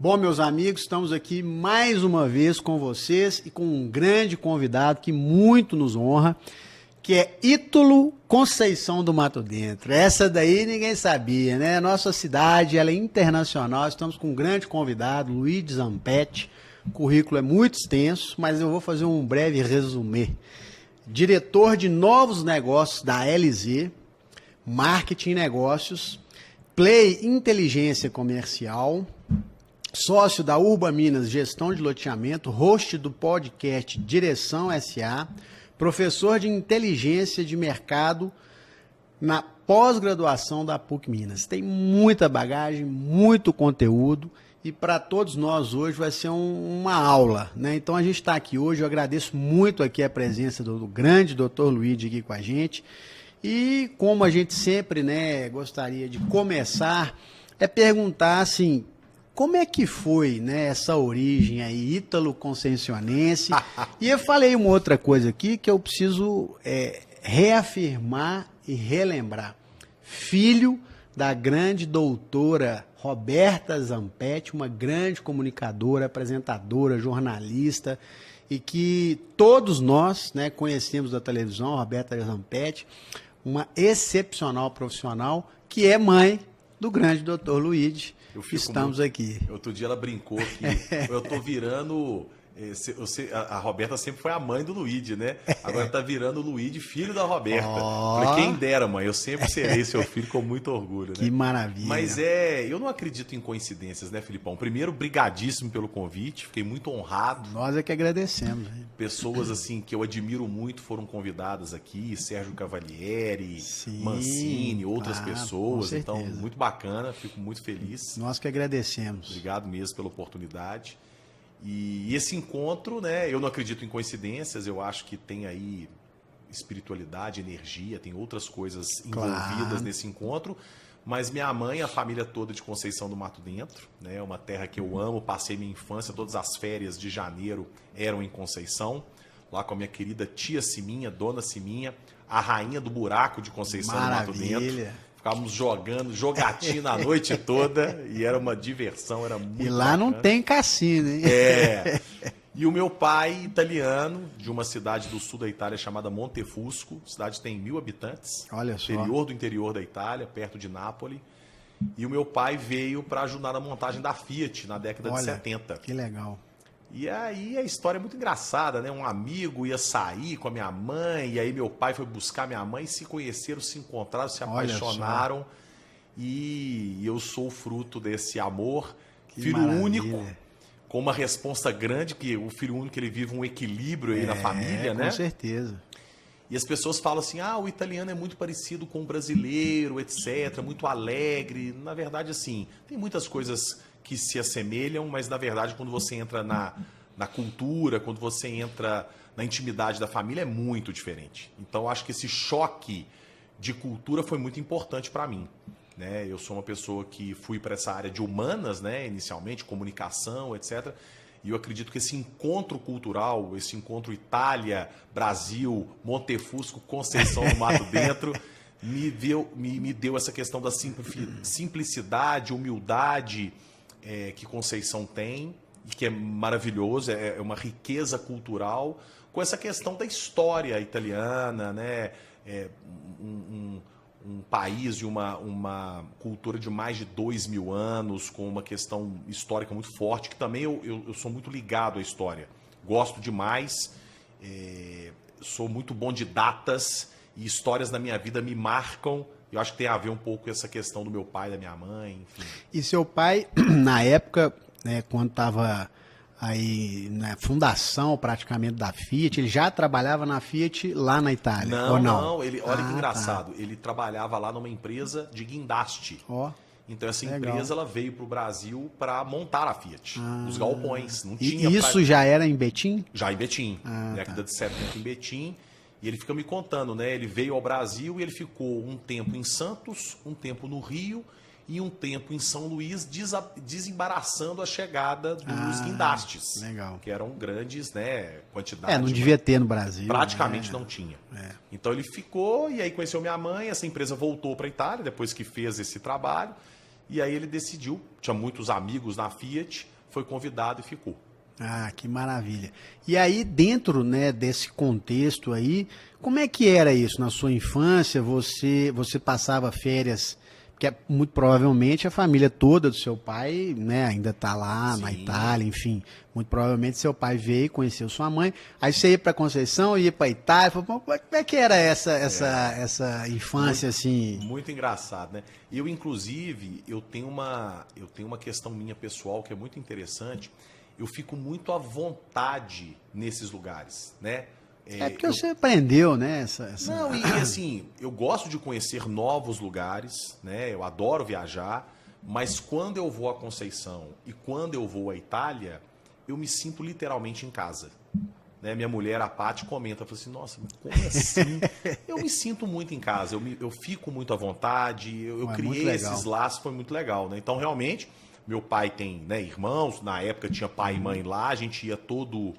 Bom, meus amigos, estamos aqui mais uma vez com vocês e com um grande convidado que muito nos honra, que é Ítalo Conceição do Mato Dentro. Essa daí ninguém sabia, né? Nossa cidade, ela é internacional, estamos com um grande convidado, Luiz Zampetti. O currículo é muito extenso, mas eu vou fazer um breve resumê. Diretor de novos negócios da LZ, Marketing e Negócios, Play Inteligência Comercial, sócio da Urba Minas Gestão de Loteamento, host do podcast Direção SA, professor de Inteligência de Mercado na pós-graduação da PUC Minas. Tem muita bagagem, muito conteúdo e para todos nós hoje vai ser uma aula, né? Então a gente está aqui hoje, eu agradeço muito aqui a presença do grande Dr. Luiz aqui com a gente e como a gente sempre, né, gostaria de começar, é perguntar assim, como é que foi, né, essa origem aí, Ítalo Conceicionense? E eu falei uma outra coisa aqui que eu preciso reafirmar e relembrar. Filho da grande doutora Roberta Zampetti, uma grande comunicadora, apresentadora, jornalista, e que todos nós, né, conhecemos da televisão, Roberta Zampetti, uma excepcional profissional, que é mãe do grande doutor Luiz. Estamos aqui. Outro dia ela brincou que eu tô virando... A Roberta sempre foi a mãe do Luigi, né? Agora tá virando o Luigi, filho da Roberta. Falei, quem dera, mãe, eu sempre serei seu filho com muito orgulho, né? Que maravilha. Mas eu não acredito em coincidências, né, Filipão? Primeiro, brigadíssimo pelo convite, fiquei muito honrado. Nós é que agradecemos. Hein? Pessoas, assim, que eu admiro muito foram convidadas aqui, Sérgio Cavalieri, sim, Mancini, outras pessoas. Então, muito bacana, fico muito feliz. Nós que agradecemos. Obrigado mesmo pela oportunidade. E esse encontro, né, eu não acredito em coincidências, eu acho que tem aí espiritualidade, energia, tem outras coisas envolvidas nesse encontro, mas minha mãe, a família toda de Conceição do Mato Dentro, né, uma terra que eu amo, passei minha infância, todas as férias de janeiro eram em Conceição, lá com a minha querida tia Siminha, dona Siminha, a rainha do buraco de Conceição do Mato Dentro. Ficávamos jogando, jogatina a noite toda e era uma diversão, era muito E lá bacana. Não tem cassino, hein? E o meu pai, italiano, de uma cidade do sul da Itália chamada Montefusco, a cidade tem 1.000 habitantes. Olha só. Interior da Itália, perto de Nápoles. E o meu pai veio para ajudar na montagem da Fiat na década de 70. Que legal. E aí a história é muito engraçada, né? Um amigo ia sair com a minha mãe, e aí meu pai foi buscar minha mãe, se conheceram, se encontraram, se apaixonaram. E eu sou fruto desse amor. Filho único, com uma responsa grande, que o filho único ele vive um equilíbrio aí na família, né? Com certeza. E as pessoas falam assim, o italiano é muito parecido com o brasileiro, etc., muito alegre. Na verdade, assim, tem muitas coisas que se assemelham, mas na verdade quando você entra na cultura, quando você entra na intimidade da família é muito diferente. Então acho que esse choque de cultura foi muito importante para mim, né? Eu sou uma pessoa que fui para essa área de humanas, né, inicialmente, comunicação, etc., e eu acredito que esse encontro cultural, esse encontro Itália, Brasil, Montefusco, Conceição do Mato Dentro, me deu essa questão da simplicidade, humildade, que Conceição tem, e que é maravilhoso, é uma riqueza cultural, com essa questão da história italiana, né? Um país de uma cultura de mais de 2.000 anos, com uma questão histórica muito forte, que também eu sou muito ligado à história. Gosto demais, sou muito bom de datas, e histórias na minha vida me marcam. Eu acho que tem a ver um pouco com essa questão do meu pai, da minha mãe, enfim. E seu pai, na época, né, quando estava aí na fundação praticamente da Fiat, ele já trabalhava na Fiat lá na Itália? Não, olha que engraçado, ele trabalhava lá numa empresa de guindaste. Então essa empresa ela veio para o Brasil para montar a Fiat, os galpões. Não tinha isso já era em Betim? Já em Betim, década de 70 em Betim. E ele fica me contando, né? Ele veio ao Brasil e ele ficou um tempo em Santos, um tempo no Rio e um tempo em São Luís, desembaraçando a chegada dos guindastes. Legal. Que eram grandes, né, quantidades. Não devia ter no Brasil. Praticamente não tinha. Então ele ficou e aí conheceu minha mãe, essa empresa voltou para a Itália depois que fez esse trabalho. E aí ele decidiu, tinha muitos amigos na Fiat, foi convidado e ficou. Ah, que maravilha. E aí, dentro, né, desse contexto aí, como é que era isso na sua infância? Você passava férias, porque muito provavelmente a família toda do seu pai, né, ainda está lá na Sim. Itália, enfim. Muito provavelmente seu pai veio, conheceu sua mãe. Aí você ia para Conceição, ia para Itália. Falou, como é que era essa infância assim? Muito engraçado, né? Eu, inclusive, eu tenho uma questão minha pessoal que é muito interessante. Eu fico muito à vontade nesses lugares, né? É porque você aprendeu, né? Não, e assim, eu gosto de conhecer novos lugares, né? Eu adoro viajar, mas quando eu vou a Conceição e quando eu vou à Itália, eu me sinto literalmente em casa. Né? Minha mulher, a Paty, comenta, fala assim, nossa, mas como assim? Eu me sinto muito em casa, eu fico muito à vontade, eu criei esses laços, foi muito legal, né? Então, realmente, meu pai tem, né, irmãos, na época tinha pai e mãe lá, a gente ia todo...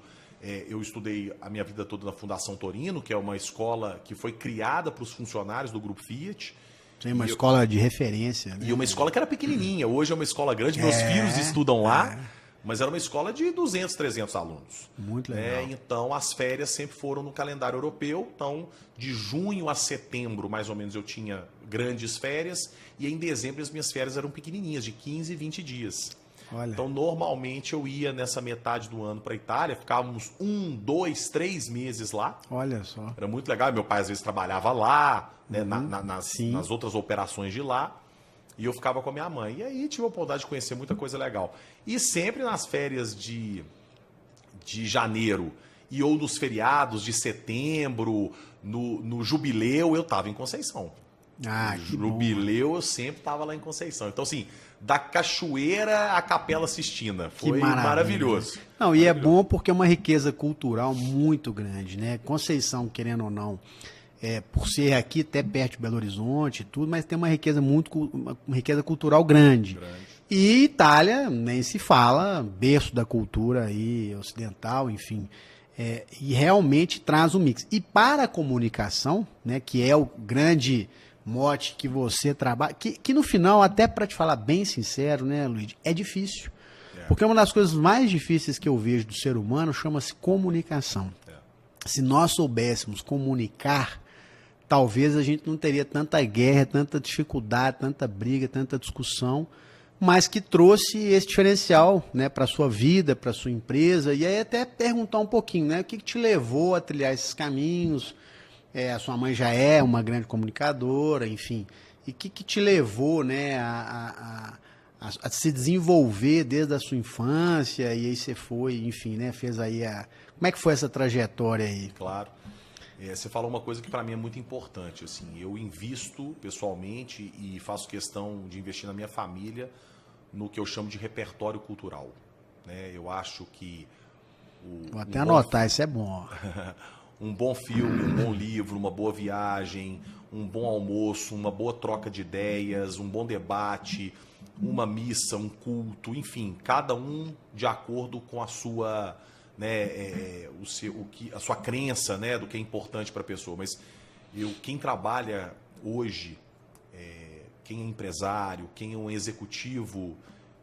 eu estudei a minha vida toda na Fundação Torino, que é uma escola que foi criada para os funcionários do Grupo Fiat. Tem uma escola de referência, né? E uma escola que era pequenininha, hoje é uma escola grande, meus filhos estudam lá, mas era uma escola de 200, 300 alunos. Muito legal. Então, as férias sempre foram no calendário europeu. Então, de junho a setembro, mais ou menos, eu tinha grandes férias. E em dezembro, as minhas férias eram pequenininhas, de 15, 20 dias. Olha. Então, normalmente, eu ia nessa metade do ano para a Itália. Ficávamos 1, 2, 3 meses lá. Olha só. Era muito legal. Meu pai, às vezes, trabalhava lá, né, nas outras operações de lá. E eu ficava com a minha mãe. E aí tive a oportunidade de conhecer muita coisa legal. E sempre nas férias de janeiro e ou nos feriados de setembro, no jubileu, eu estava em Conceição. Ah, no que jubileu bom. eu sempre estava lá em Conceição. Então, assim, da Cachoeira à Capela Sistina. Foi maravilhoso. Não, e é bom porque é uma riqueza cultural muito grande, né? Conceição, querendo ou não, por ser aqui até perto de Belo Horizonte e tudo, mas tem uma riqueza uma riqueza cultural grande. E Itália, nem se fala, berço da cultura aí ocidental, enfim. E realmente traz um mix. E para a comunicação, né, que é o grande mote que você trabalha, que no final, até para te falar bem sincero, né, Luiz, é difícil. Porque uma das coisas mais difíceis que eu vejo do ser humano chama-se comunicação. Se nós soubéssemos comunicar, talvez a gente não teria tanta guerra, tanta dificuldade, tanta briga, tanta discussão, mas que trouxe esse diferencial, né, para a sua vida, para a sua empresa. E aí até perguntar um pouquinho, né, o que te levou a trilhar esses caminhos? A sua mãe já é uma grande comunicadora, enfim. E o que te levou, né, a se desenvolver desde a sua infância? E aí você foi, enfim, né, fez aí Como é que foi essa trajetória aí? Claro. Você falou uma coisa que para mim é muito importante. Assim, eu invisto pessoalmente e faço questão de investir na minha família no que eu chamo de repertório cultural. Né? Eu acho que... Vou até anotar, isso é bom. Um bom filme, um bom livro, uma boa viagem, um bom almoço, uma boa troca de ideias, um bom debate, uma missa, um culto, enfim, cada um de acordo com a sua... Né, a sua crença, né, do que é importante para a pessoa. Mas quem trabalha hoje, quem é empresário, quem é um executivo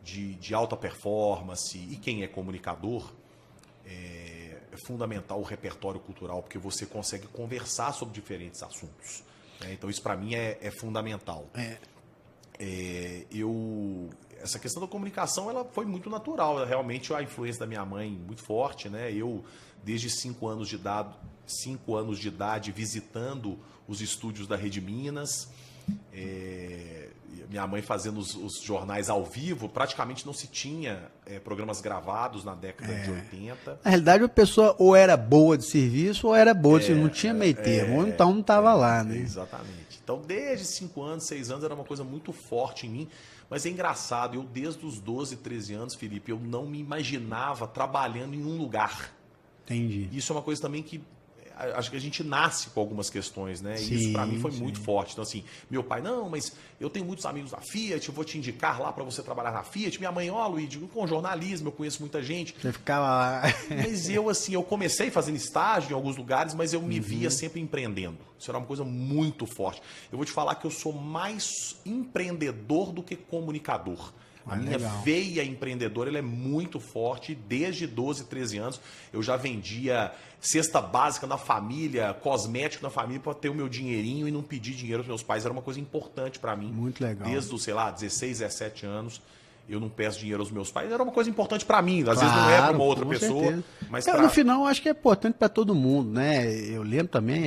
de alta performance e quem é comunicador, é fundamental o repertório cultural, porque você consegue conversar sobre diferentes assuntos. Né? Então isso para mim é fundamental. Essa questão da comunicação ela foi muito natural. Realmente a influência da minha mãe muito forte, né? Eu, desde 5 anos de idade, visitando os estúdios da Rede Minas, minha mãe fazendo os jornais ao vivo, praticamente não se tinha programas gravados na década de 80. Na realidade, a pessoa ou era boa de serviço ou era boa de serviço, não tinha meio termo, ou então não estava lá, né? Exatamente. Então, desde 5 anos, 6 anos, era uma coisa muito forte em mim. Mas é engraçado, eu desde os 12, 13 anos, Felipe, eu não me imaginava trabalhando em um lugar. Entendi. Isso é uma coisa também que acho que a gente nasce com algumas questões, né? E isso para mim foi muito forte. Então, assim, meu pai, não, mas eu tenho muitos amigos da Fiat, eu vou te indicar lá para você trabalhar na Fiat. Minha mãe, ó, Luiz, com jornalismo, eu conheço muita gente. Você ficava lá. Mas eu, assim, eu comecei fazendo estágio em alguns lugares, mas eu me via sempre empreendendo. Isso era uma coisa muito forte. Eu vou te falar que eu sou mais empreendedor do que comunicador. A minha veia empreendedora ela é muito forte. Desde 12, 13 anos eu já vendia cesta básica na família, cosmético na família para ter o meu dinheirinho e não pedir dinheiro aos meus pais. Era uma coisa importante para mim. Muito legal. Desde os, sei lá, 16, 17 anos eu não peço dinheiro aos meus pais. Era uma coisa importante para mim. Às vezes não é para uma outra pessoa. Certeza. Mas no final, eu acho que é importante para todo mundo, né? Eu lembro também,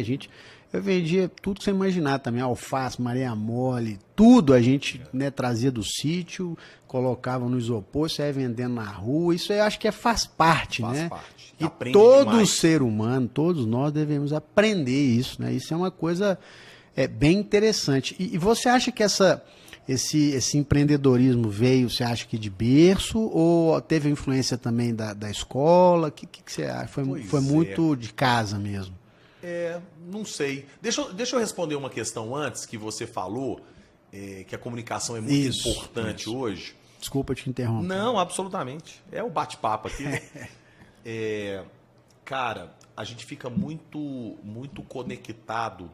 eu vendia tudo que você imaginar também, alface, maria mole, tudo a gente trazia do sítio, colocava no isopor, saia vendendo na rua, isso eu acho que faz parte, né? Parte. E todo ser humano, todos nós devemos aprender isso, né? Isso é uma coisa bem interessante. E você acha que esse empreendedorismo veio, você acha que de berço, ou teve influência também da escola? O que você acha? Foi muito de casa mesmo? Não sei. Deixa eu responder uma questão antes que você falou, que a comunicação é muito importante hoje. Desculpa te interromper. Não, absolutamente. É o bate-papo aqui. Cara, a gente fica muito, muito conectado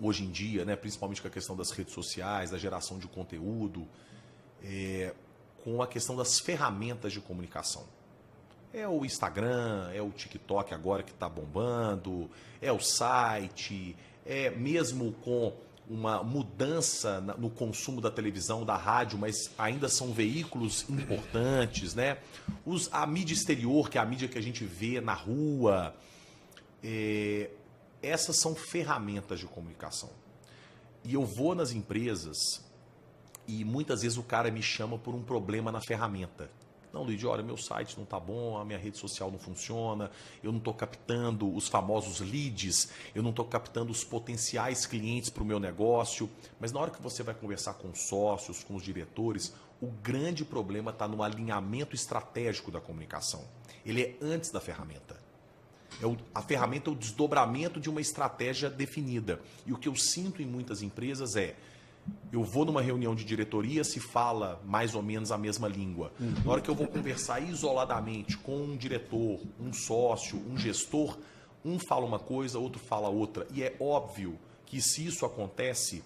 hoje em dia, né, principalmente com a questão das redes sociais, da geração de conteúdo, com a questão das ferramentas de comunicação. É o Instagram, é o TikTok agora que está bombando, é o site, mesmo com uma mudança no consumo da televisão, da rádio, mas ainda são veículos importantes, né? A mídia exterior, que é a mídia que a gente vê na rua, essas são ferramentas de comunicação. E eu vou nas empresas e muitas vezes o cara me chama por um problema na ferramenta. Não, Luiz, olha, meu site não está bom, a minha rede social não funciona, eu não estou captando os famosos leads, eu não estou captando os potenciais clientes para o meu negócio. Mas na hora que você vai conversar com os sócios, com os diretores, o grande problema está no alinhamento estratégico da comunicação. Ele é antes da ferramenta. A ferramenta é o desdobramento de uma estratégia definida. E o que eu sinto em muitas empresas eu vou numa reunião de diretoria, se fala mais ou menos a mesma língua. Na hora que eu vou conversar isoladamente com um diretor, um sócio, um gestor, um fala uma coisa, outro fala outra. E é óbvio que se isso acontece,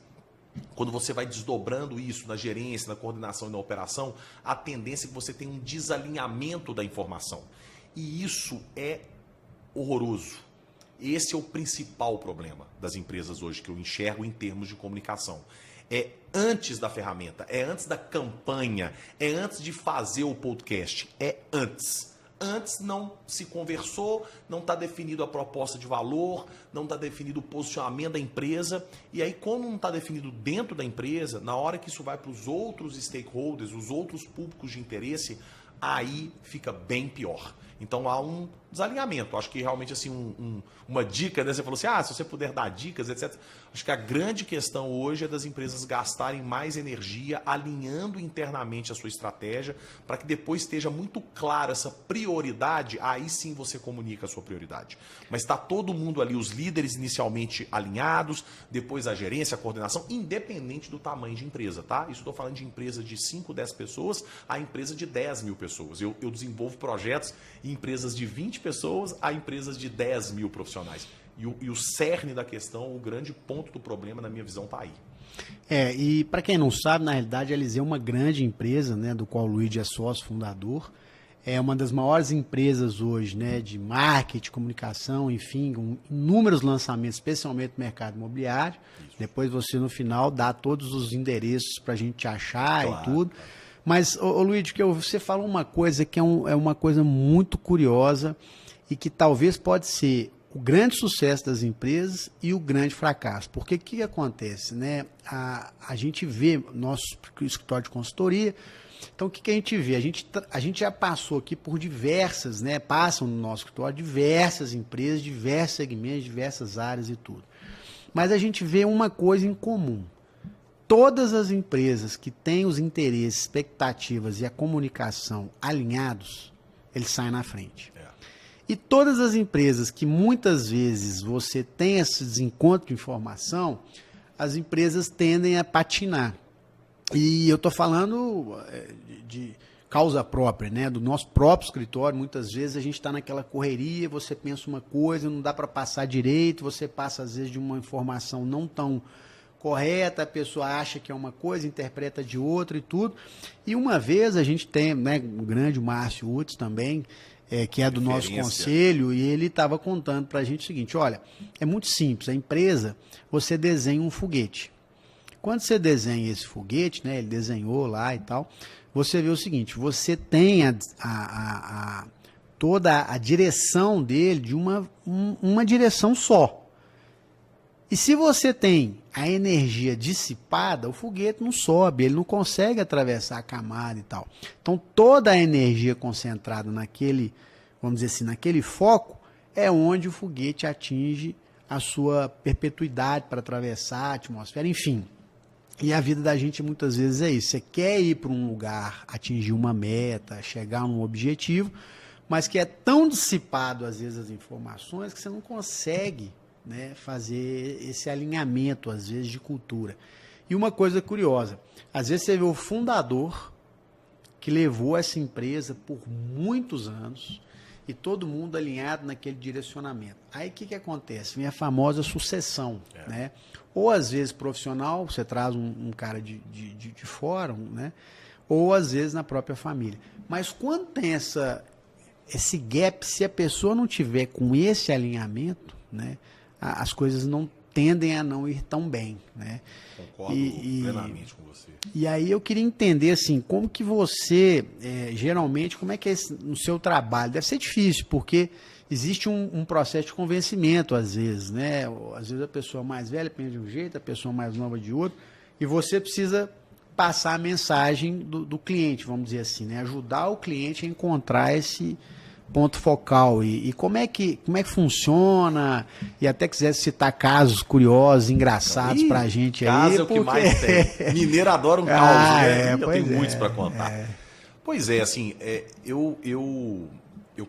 quando você vai desdobrando isso na gerência, na coordenação e na operação, a tendência é que você tenha um desalinhamento da informação. E isso é horroroso. Esse é o principal problema das empresas hoje que eu enxergo em termos de comunicação. É antes da ferramenta, é antes da campanha, é antes de fazer o podcast, é antes. Antes não se conversou, não está definido a proposta de valor, não está definido o posicionamento da empresa. E aí, quando não está definido dentro da empresa, na hora que isso vai para os outros stakeholders, os outros públicos de interesse, aí fica bem pior. Então há um desalinhamento. Acho que realmente assim uma dica, né? Você falou assim, se você puder dar dicas, etc. Acho que a grande questão hoje é das empresas gastarem mais energia alinhando internamente a sua estratégia para que depois esteja muito clara essa prioridade, aí sim você comunica a sua prioridade. Mas está todo mundo ali, os líderes inicialmente alinhados, depois a gerência, a coordenação, independente do tamanho de empresa, tá? Isso estou falando de empresa de 5, 10 pessoas a empresa de 10 mil pessoas. Eu desenvolvo projetos em empresas de 20 pessoas a empresas de 10 mil profissionais. E o cerne da questão, o grande ponto do problema, na minha visão, está aí. E para quem não sabe, na realidade, a Eliseu é uma grande empresa, né, do qual o Luiz é sócio fundador. É uma das maiores empresas hoje, né, de marketing, comunicação, enfim, com inúmeros lançamentos, especialmente no mercado imobiliário. Isso. Depois você, no final, dá todos os endereços para a gente achar, claro, e tudo. Claro. Mas, Luiz, você falou uma coisa que é uma coisa muito curiosa e que talvez pode ser o grande sucesso das empresas e o grande fracasso. Porque o que acontece, né? A gente vê nosso escritório de consultoria. Então, o que a gente vê? A gente já passou aqui por diversas, né? Passam no nosso escritório diversas empresas, diversos segmentos, diversas áreas e tudo. Mas a gente vê uma coisa em comum. Todas as empresas que têm os interesses, expectativas e a comunicação alinhados, eles saem na frente. E todas as empresas que muitas vezes você tem esse desencontro de informação, as empresas tendem a patinar. E eu estou falando de causa própria, né? Do nosso próprio escritório. Muitas vezes a gente está naquela correria, você pensa uma coisa, não dá para passar direito, você passa às vezes de uma informação não tão correta, a pessoa acha que é uma coisa, interpreta de outra e tudo. E uma vez a gente tem, né, o grande Márcio Utz também, que é do nosso conselho, e ele estava contando para a gente o seguinte: olha, é muito simples, a empresa, você desenha um foguete. Quando você desenha esse foguete, né, ele desenhou lá e tal, você vê o seguinte: você tem toda a direção dele de uma direção só. E se você tem a energia dissipada, o foguete não sobe, ele não consegue atravessar a camada e tal. Então, toda a energia concentrada naquele, vamos dizer assim, naquele foco, é onde o foguete atinge a sua perpetuidade para atravessar a atmosfera, enfim. E a vida da gente muitas vezes é isso. Você quer ir para um lugar, atingir uma meta, chegar a um objetivo, mas que é tão dissipado, às vezes, as informações, que você não consegue, né, fazer esse alinhamento, às vezes, de cultura. E uma coisa curiosa, às vezes você vê o fundador que levou essa empresa por muitos anos e todo mundo alinhado naquele direcionamento. Aí o que acontece? Vem a famosa sucessão, né? Ou às vezes profissional, você traz um cara de fora, né? Ou às vezes na própria família. Mas quando tem esse gap, se a pessoa não tiver com esse alinhamento, né, as coisas não tendem a não ir tão bem, né? Concordo plenamente com você. E aí eu queria entender, assim, como que você, geralmente, como é que é no seu trabalho? Deve ser difícil, porque existe um processo de convencimento, às vezes, né? Às vezes a pessoa mais velha pensa de um jeito, a pessoa mais nova de outro, e você precisa passar a mensagem do cliente, vamos dizer assim, né? Ajudar o cliente a encontrar esse ponto focal. E como é que funciona? E até quiser citar casos curiosos, engraçados pra a gente aí. Caso é o que mais tem. Mineiro adora um caos, né? Eu tenho muitos para contar. Pois é, assim, eu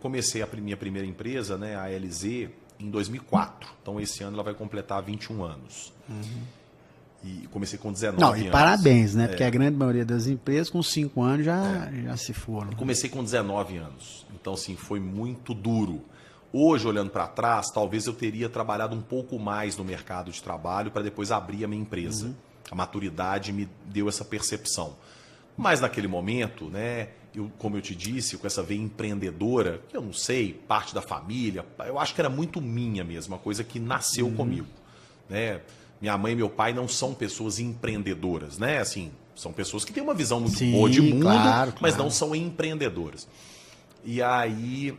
comecei a minha primeira empresa, né, a LZ, em 2004. Então, esse ano ela vai completar 21 anos. E comecei com 19 anos. E parabéns, né? Porque a grande maioria das empresas, com 5 anos, já se foram. Eu comecei com 19 anos. Então, assim, foi muito duro. Hoje, olhando para trás, talvez eu teria trabalhado um pouco mais no mercado de trabalho para depois abrir a minha empresa. A maturidade me deu essa percepção. Mas naquele momento, né, como eu te disse, com essa veia empreendedora, que eu não sei, parte da família, eu acho que era muito minha mesmo, uma coisa que nasceu comigo, né? Minha mãe e meu pai não são pessoas empreendedoras, né? Assim, são pessoas que têm uma visão muito boa de mundo, mas não são empreendedoras. E aí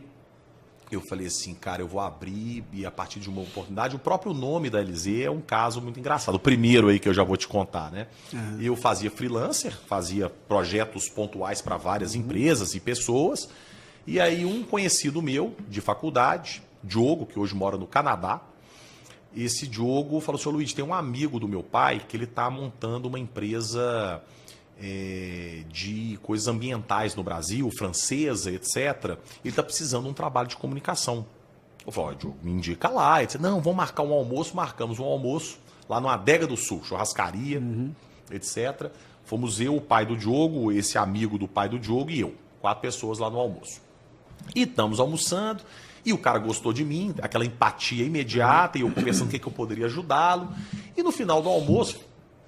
eu falei assim, cara, eu vou abrir, e a partir de uma oportunidade, o próprio nome da LZ é um caso muito engraçado. O primeiro aí que eu já vou te contar, né? Eu fazia freelancer, fazia projetos pontuais para várias empresas e pessoas. E aí um conhecido meu de faculdade, Diogo, que hoje mora no Canadá, esse Diogo falou assim: Luiz, tem um amigo do meu pai que ele está montando uma empresa de coisas ambientais no Brasil, francesa, etc. Ele está precisando de um trabalho de comunicação. Eu falei: Diogo, me indica lá. Ele disse: não, vamos marcar um almoço. Marcamos um almoço lá no Adega do Sul, churrascaria, etc. Fomos eu, o pai do Diogo, esse amigo do pai do Diogo e eu. 4 pessoas lá no almoço. E estamos almoçando. E o cara gostou de mim, aquela empatia imediata, e eu conversando o que eu poderia ajudá-lo. E no final do almoço,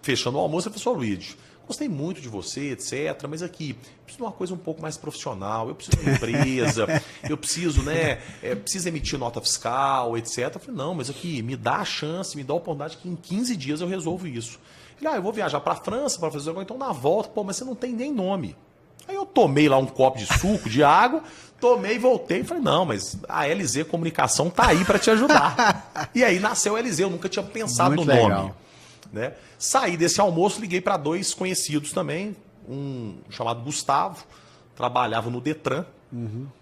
fechando o almoço, eu falei: Luiz, gostei muito de você, etc. Mas aqui, preciso de uma coisa um pouco mais profissional. Eu preciso de uma empresa, eu preciso, né? Preciso emitir nota fiscal, etc. Eu falei: não, mas aqui, me dá a chance, me dá a oportunidade que em 15 dias eu resolvo isso. Ele: eu vou viajar para a França para fazer agora, então na volta, pô, mas você não tem nem nome. Aí eu tomei lá um copo de suco, de água, tomei, voltei e falei: não, mas a LZ Comunicação tá aí para te ajudar. E aí nasceu a LZ, eu nunca tinha pensado no nome. Né? Saí desse almoço, liguei para 2 conhecidos também, um chamado Gustavo, trabalhava no Detran.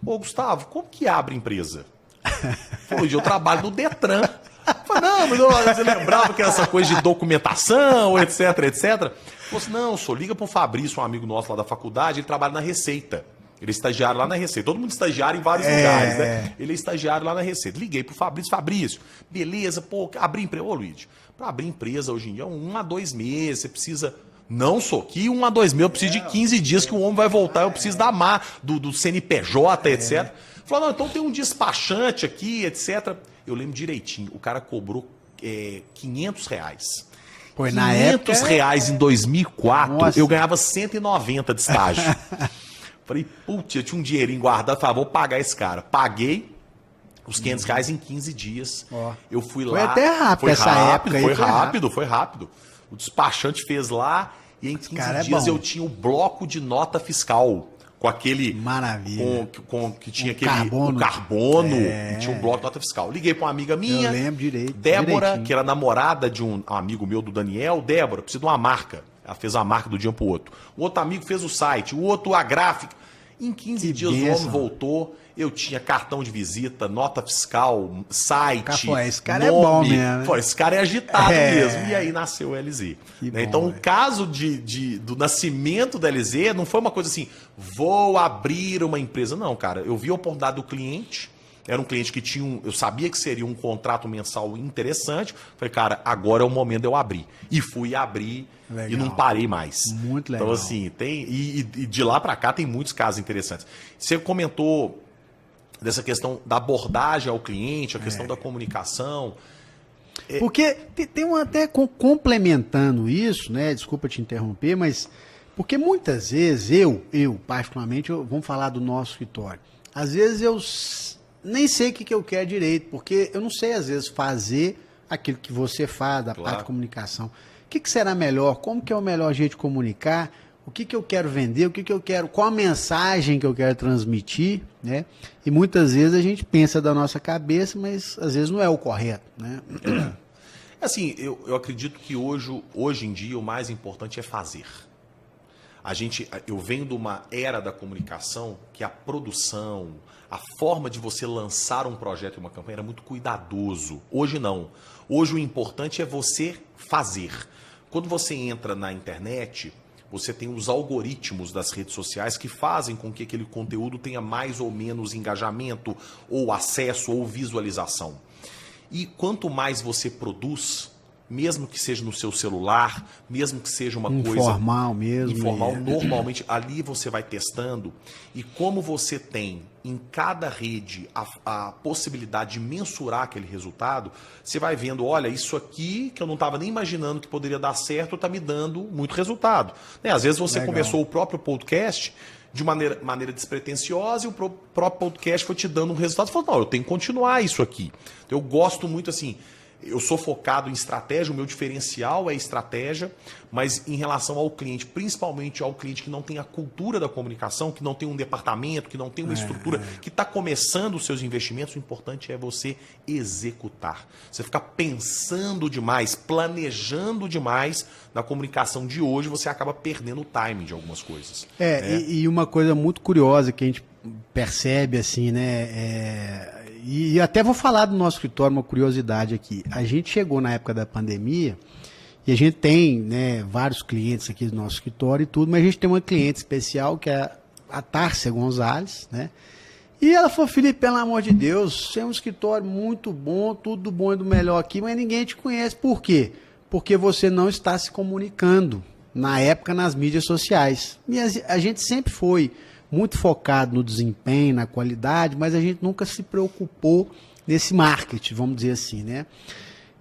Ô, Gustavo, como que abre empresa? Falei: eu trabalho no Detran. Falei: não, mas você lembrava que era essa coisa de documentação, etc, etc. Falei assim: não, liga para o Fabrício, um amigo nosso lá da faculdade, ele trabalha na Receita. Ele é estagiário lá na Receita. Todo mundo estagiário em vários lugares, né? Ele é estagiário lá na Receita. Liguei pro Fabrício. Fabrício, beleza, pô, abrir empresa. Ô, Luiz, para abrir empresa hoje em dia, 1 a 2 meses, você precisa... Não, sou que 1 a 2 meses, eu preciso de 15 dias que o homem vai voltar, eu preciso da do CNPJ, etc. Falou, não, então tem um despachante aqui, etc. Eu lembro direitinho, o cara cobrou R$500. Pô, na época... R$500 em 2004, Nossa. eu ganhava 190 de estágio. Falei, putz, eu tinha um dinheirinho guardado, falei, vou pagar esse cara. Paguei os R$500 em 15 dias. Ó. Eu fui lá. Foi até rápido essa época aí. Foi rápido. O despachante fez lá e em 15 dias eu tinha o bloco de nota fiscal. Com aquele... Maravilha. Que tinha aquele... carbono. O carbono. E tinha um bloco de nota fiscal. Liguei para uma amiga minha. Eu lembro direito. Débora, direitinho. que era namorada de um amigo meu, do Daniel. Débora, precisa de uma marca. Ela fez uma marca do dia pro outro. O outro amigo fez o site. O outro a gráfica. Em 15 dias o homem voltou. Eu tinha cartão de visita, nota fiscal, site. Pô, esse cara nome. É bom mesmo. Né? Pô, esse cara é agitado mesmo. E aí nasceu o LZ. Né? Então, o caso do nascimento da LZ não foi uma coisa assim, vou abrir uma empresa. Não, cara. Eu vi a oportunidade do cliente. Era um cliente que tinha eu sabia que seria um contrato mensal interessante. Falei, cara, agora é o momento de eu abrir. E fui abrir. Legal. E não parei mais. Muito legal. Então, assim, tem. E de lá para cá tem muitos casos interessantes. Você comentou dessa questão da abordagem ao cliente, a questão da comunicação. Porque tem até complementando isso, né? Desculpa te interromper, mas porque muitas vezes eu particularmente, vamos falar do nosso escritório. Às vezes eu nem sei o que eu quero direito, porque eu não sei às vezes fazer aquilo que você faz, da parte de comunicação. O que será melhor? Como que é o melhor jeito de comunicar? O que eu quero vender? O que eu quero? Qual a mensagem que eu quero transmitir? Né? E muitas vezes a gente pensa da nossa cabeça, mas às vezes não é o correto. Né? Assim, eu acredito que hoje em dia o mais importante é fazer. Eu venho de uma era da comunicação que a produção, a forma de você lançar um projeto e uma campanha era muito cuidadoso. Hoje não. Hoje o importante é você fazer. Quando você entra na internet, você tem os algoritmos das redes sociais que fazem com que aquele conteúdo tenha mais ou menos engajamento, ou acesso, ou visualização. E quanto mais você produz, mesmo que seja no seu celular, mesmo que seja uma coisa... Informal mesmo. Informal, normalmente, ali você vai testando. E como você tem em cada rede a possibilidade de mensurar aquele resultado, você vai vendo, olha, isso aqui que eu não estava nem imaginando que poderia dar certo, está me dando muito resultado. Né? Às vezes você começou o próprio podcast de maneira despretensiosa e o próprio podcast foi te dando um resultado. Você falou, não, eu tenho que continuar isso aqui. Eu gosto muito assim... Eu sou focado em estratégia, o meu diferencial é estratégia, mas em relação ao cliente, principalmente ao cliente que não tem a cultura da comunicação, que não tem um departamento, que não tem uma estrutura, que está começando os seus investimentos, o importante é você executar. Você ficar pensando demais, planejando demais na comunicação de hoje, você acaba perdendo o timing de algumas coisas. E uma coisa muito curiosa que a gente percebe assim, né? E até vou falar do nosso escritório, uma curiosidade aqui. A gente chegou na época da pandemia e a gente tem, né, vários clientes aqui do nosso escritório e tudo, mas a gente tem uma cliente especial que é a Tárcia Gonzalez, né? E ela falou, Felipe, pelo amor de Deus, você é um escritório muito bom, tudo do bom e do melhor aqui, mas ninguém te conhece. Por quê? Porque você não está se comunicando, na época, nas mídias sociais. E a gente sempre foi muito focado no desempenho, na qualidade, mas a gente nunca se preocupou nesse marketing, vamos dizer assim, né?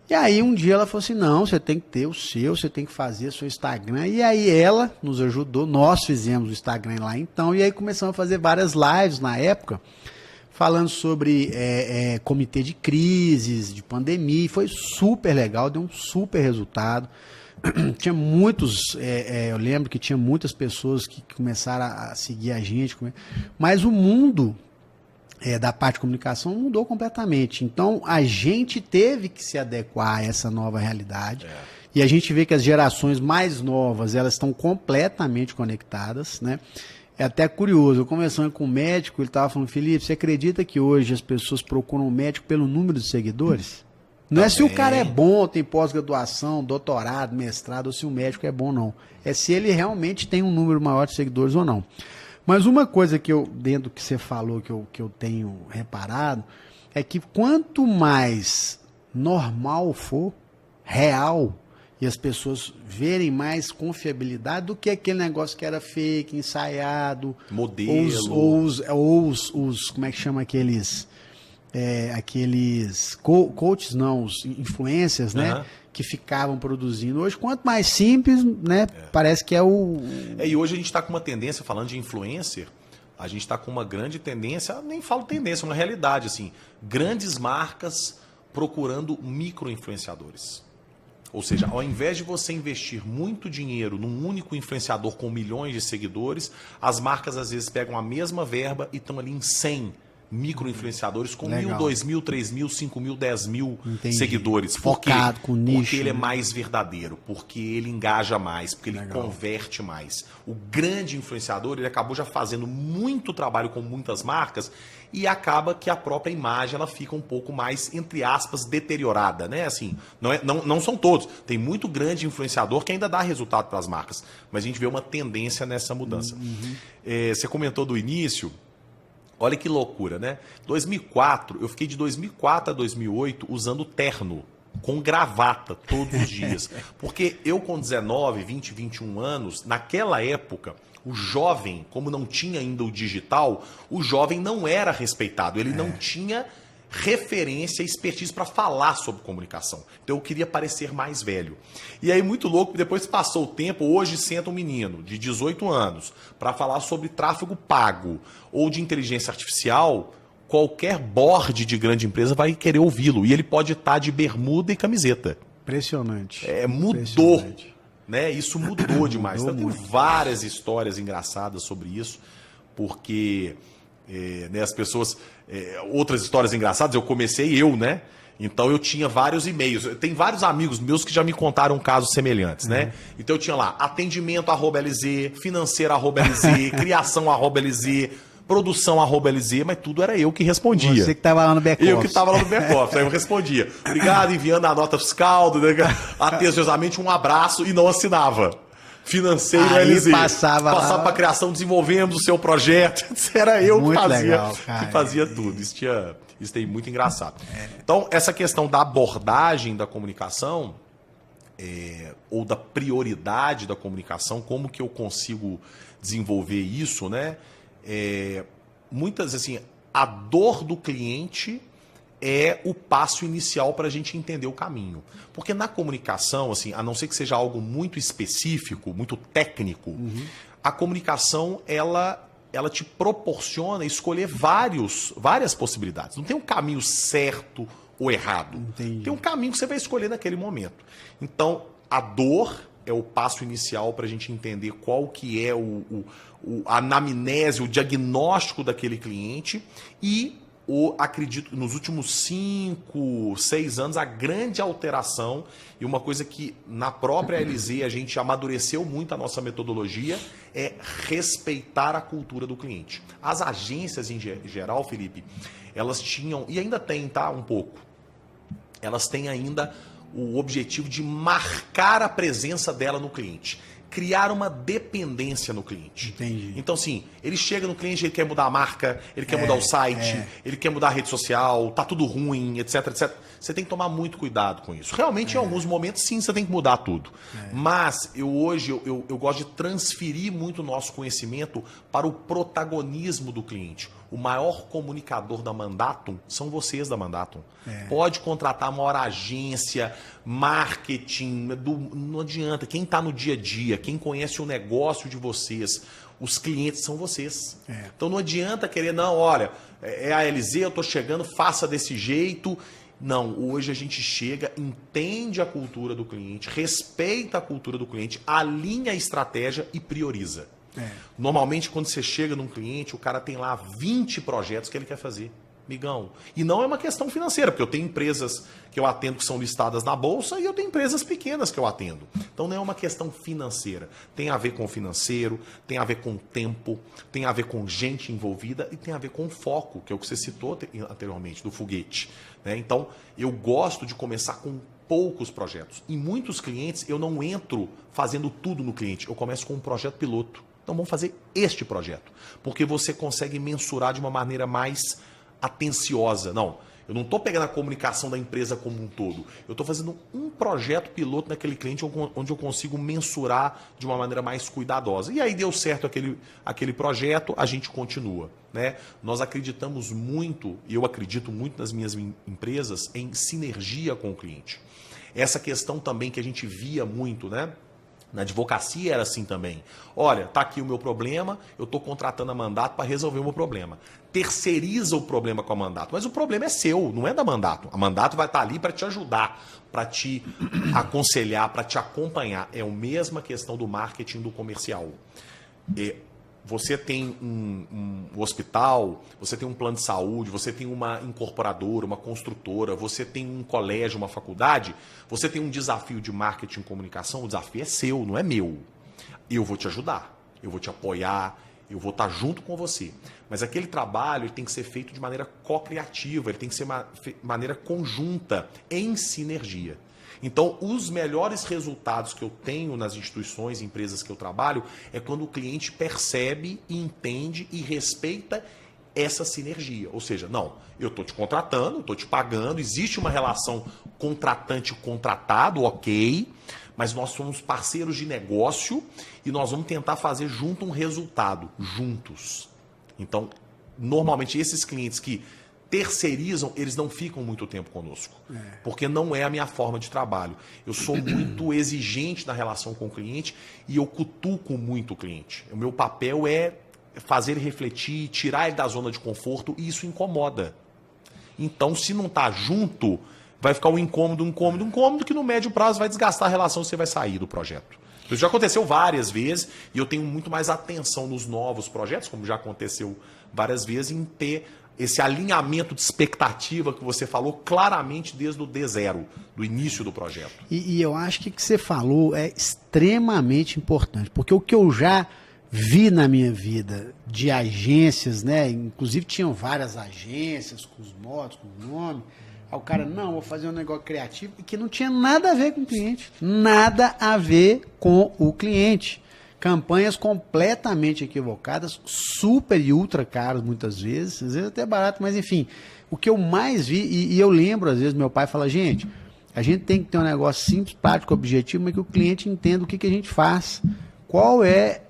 E aí um dia ela falou assim, não, você tem que ter o seu, você tem que fazer o seu Instagram. E aí ela nos ajudou, nós fizemos o Instagram lá então, e aí começamos a fazer várias lives na época, falando sobre comitê de crises, de pandemia, foi super legal, deu um super resultado. Tinha muitos, eu lembro que tinha muitas pessoas que começaram a seguir a gente, mas o mundo da parte de comunicação mudou completamente. Então, a gente teve que se adequar a essa nova realidade. E a gente vê que as gerações mais novas, elas estão completamente conectadas, né? É até curioso, eu conversando com um médico, ele estava falando, Felipe, você acredita que hoje as pessoas procuram um médico pelo número de seguidores? Não é se o cara é bom, tem pós-graduação, doutorado, mestrado, ou se o médico é bom, não. É se ele realmente tem um número maior de seguidores ou não. Mas uma coisa que eu, dentro do que você falou, que eu tenho reparado, é que quanto mais normal for, real, e as pessoas verem mais confiabilidade do que aquele negócio que era fake, ensaiado. Modelo. Ou os como é que chama aqueles... aqueles coaches, não, os influencers, né? Que ficavam produzindo. Hoje, quanto mais simples, né? Parece que é o... E hoje a gente está com uma tendência, falando de influencer, a gente está com uma grande tendência, nem falo tendência, uma realidade, assim, grandes marcas procurando micro-influenciadores. Ou seja, ao invés de você investir muito dinheiro num único influenciador com milhões de seguidores, as marcas às vezes pegam a mesma verba e estão ali em 100 micro-influenciadores com 1.000, 2.000, 3.000, 5.000, 10.000 seguidores. Focado com nicho. Porque ele é mais verdadeiro, porque ele engaja mais, porque ele converte mais. O grande influenciador, ele acabou já fazendo muito trabalho com muitas marcas e acaba que a própria imagem ela fica um pouco mais, entre aspas, deteriorada, né? Assim, não são todos. Tem muito grande influenciador que ainda dá resultado para as marcas, mas a gente vê uma tendência nessa mudança. Você comentou do início. Olha que loucura, né? 2004, eu fiquei de 2004 a 2008 usando terno, com gravata, todos os dias. Porque eu com 19, 20, 21 anos, naquela época, o jovem, como não tinha ainda o digital, o jovem não era respeitado, ele não tinha referência e expertise para falar sobre comunicação. Então eu queria parecer mais velho. E aí muito louco, depois passou o tempo, hoje senta um menino de 18 anos para falar sobre tráfego pago ou de inteligência artificial, qualquer board de grande empresa vai querer ouvi-lo. E ele pode estar de bermuda e camiseta. Impressionante. Mudou. Né? Isso mudou demais. Então, tem várias histórias engraçadas sobre isso, porque né, as pessoas... outras histórias engraçadas, eu comecei né? Então eu tinha vários e-mails. Tem vários amigos meus que já me contaram casos semelhantes, né? Então eu tinha lá atendimento@LZ, financeiro@LZ, criação@LZ, produção@LZ, mas tudo era eu que respondia. Você que estava lá no back-office. Eu que estava lá no back-office, aí eu respondia. Obrigado, enviando a nota fiscal, atenciosamente um abraço e não assinava. Financeiro aí LZ. Passava para a criação, desenvolvemos o seu projeto. Era eu muito que fazia, legal, cara. que fazia tudo. Isso tem muito engraçado. Então, essa questão da abordagem da comunicação, ou da prioridade da comunicação, como que eu consigo desenvolver isso, né? Muitas, assim, a dor do cliente é o passo inicial para a gente entender o caminho. Porque na comunicação, assim, a não ser que seja algo muito específico, muito técnico, a comunicação, ela te proporciona escolher várias possibilidades. Não tem um caminho certo ou errado. Entendi. Tem um caminho que você vai escolher naquele momento. Então, a dor é o passo inicial para a gente entender qual que é a anamnese, o diagnóstico daquele cliente e acredito, nos últimos 5, 6 anos, a grande alteração e uma coisa que na própria LZ a gente amadureceu muito a nossa metodologia é respeitar a cultura do cliente. As agências em geral, Felipe, elas tinham, e ainda tem, tá? Um pouco. Elas têm ainda o objetivo de marcar a presença dela no cliente. Criar uma dependência no cliente. Entendi. Então, assim, ele chega no cliente, ele quer mudar a marca, ele quer mudar o site, ele quer mudar a rede social, tá tudo ruim, etc, etc. Você tem que tomar muito cuidado com isso. Realmente, em alguns momentos, sim, você tem que mudar tudo. Mas, hoje, eu gosto de transferir muito o nosso conhecimento para o protagonismo do cliente. O maior comunicador da Mandatum são vocês da Mandatum. Pode contratar a maior agência, marketing, não adianta. Quem está no dia a dia, quem conhece o negócio de vocês, os clientes são vocês. Então não adianta querer, não, olha, é a LZ, eu estou chegando, faça desse jeito. Não, hoje a gente chega, entende a cultura do cliente, respeita a cultura do cliente, alinha a estratégia e prioriza. Normalmente, quando você chega num cliente, o cara tem lá 20 projetos que ele quer fazer. Migão. E não é uma questão financeira, porque eu tenho empresas que eu atendo que são listadas na Bolsa e eu tenho empresas pequenas que eu atendo. Então não é uma questão financeira. Tem a ver com o financeiro, tem a ver com o tempo, tem a ver com gente envolvida e tem a ver com o foco, que é o que você citou anteriormente, do foguete. Né? Então, eu gosto de começar com poucos projetos. Em muitos clientes, eu não entro fazendo tudo no cliente. Eu começo com um projeto piloto. Então vamos fazer este projeto, porque você consegue mensurar de uma maneira mais atenciosa. Não, eu não estou pegando a comunicação da empresa como um todo. Eu estou fazendo um projeto piloto naquele cliente onde eu consigo mensurar de uma maneira mais cuidadosa. E aí deu certo aquele projeto, a gente continua. Né? Nós acreditamos muito, e eu acredito muito nas minhas empresas, em sinergia com o cliente. Essa questão também que a gente via muito, né? Na advocacia era assim também. Olha, tá aqui o meu problema, eu estou contratando a Mandato para resolver o meu problema. Terceiriza o problema com a Mandato, mas o problema é seu, não é da Mandato. A Mandato vai estar ali para te ajudar, para te aconselhar, para te acompanhar. É a mesma questão do marketing do comercial. Você tem um hospital, você tem um plano de saúde, você tem uma incorporadora, uma construtora, você tem um colégio, uma faculdade, você tem um desafio de marketing e comunicação, o desafio é seu, não é meu. Eu vou te ajudar, eu vou te apoiar, eu vou estar junto com você. Mas aquele trabalho ele tem que ser feito de maneira co-criativa, ele tem que ser maneira conjunta, em sinergia. Então, os melhores resultados que eu tenho nas instituições e empresas que eu trabalho é quando o cliente percebe, entende e respeita essa sinergia. Ou seja, não, eu estou te contratando, estou te pagando, existe uma relação contratante-contratado, ok, mas nós somos parceiros de negócio e nós vamos tentar fazer junto um resultado, juntos. Então, normalmente, esses clientes que terceirizam, eles não ficam muito tempo conosco, porque não é a minha forma de trabalho. Eu sou muito exigente na relação com o cliente e eu cutuco muito o cliente. O meu papel é fazer ele refletir, tirar ele da zona de conforto, e isso incomoda. Então, se não está junto, vai ficar um incômodo que no médio prazo vai desgastar a relação e você vai sair do projeto. Isso já aconteceu várias vezes e eu tenho muito mais atenção nos novos projetos, como já aconteceu várias vezes, em ter esse alinhamento de expectativa que você falou claramente desde o D0, do início do projeto. E eu acho que o que você falou é extremamente importante, porque o que eu já vi na minha vida de agências, né? Inclusive tinham várias agências com os modos, com o nome. Aí o cara, não, vou fazer um negócio criativo e que não tinha nada a ver com o cliente. Nada a ver com o cliente. Campanhas completamente equivocadas, super e ultra caras muitas vezes até barato, mas enfim, o que eu mais vi, e eu lembro, às vezes, meu pai fala, gente, a gente tem que ter um negócio simples, prático, objetivo, mas que o cliente entenda o que a gente faz. Qual é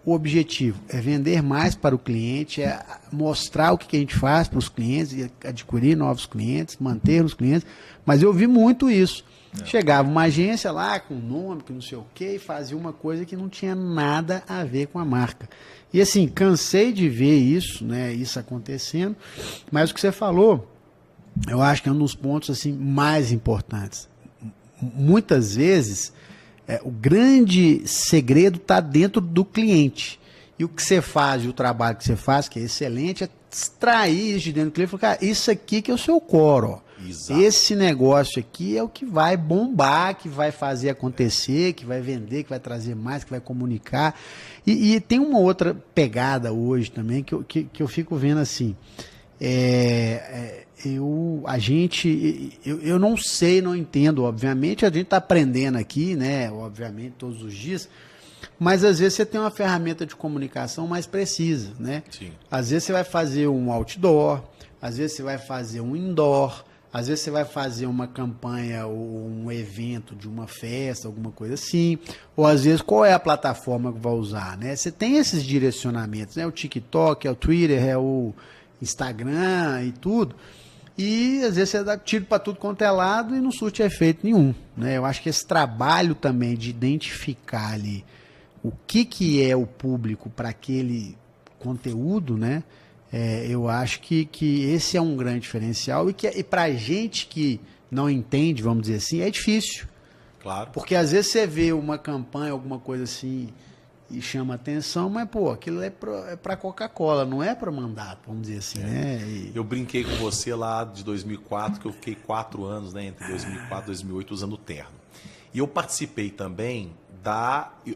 o objetivo? É vender mais para o cliente, é mostrar o que a gente faz para os clientes, adquirir novos clientes, manter os clientes, mas eu vi muito isso. Chegava uma agência lá com nome, que não sei o que, e fazia uma coisa que não tinha nada a ver com a marca. E assim, cansei de ver isso, né, isso acontecendo, mas o que você falou, eu acho que é um dos pontos assim, mais importantes. Muitas vezes, o grande segredo está dentro do cliente. E o que você faz, e o trabalho que você faz, que é excelente, é extrair isso de dentro do cliente e falar, cara, isso aqui que é o seu core, ó. Exato. Esse negócio aqui é o que vai bombar, que vai fazer acontecer, que vai vender, que vai trazer mais, que vai comunicar. E tem uma outra pegada hoje também que eu fico vendo assim. Eu não sei, não entendo, obviamente, a gente está aprendendo aqui, né? Obviamente, todos os dias. Mas às vezes você tem uma ferramenta de comunicação mais precisa, né? Sim. Às vezes você vai fazer um outdoor, às vezes você vai fazer um indoor. Às vezes você vai fazer uma campanha ou um evento de uma festa, alguma coisa assim, ou às vezes qual é a plataforma que vai usar, né? Você tem esses direcionamentos, né? O TikTok, é o Twitter, é o Instagram e tudo, e às vezes você dá tiro para tudo quanto é lado e não surte efeito nenhum, né? Eu acho que esse trabalho também de identificar ali o que é o público para aquele conteúdo, né? Eu acho que esse é um grande diferencial e para a gente que não entende, vamos dizer assim, é difícil. Claro. Porque às vezes você vê uma campanha, alguma coisa assim, e chama atenção, mas, pô, aquilo é para Coca-Cola, não é para Mandato, vamos dizer assim, né? Eu brinquei com você lá de 2004, que eu fiquei 4 anos, né, entre 2004 e 2008, usando terno. E eu participei também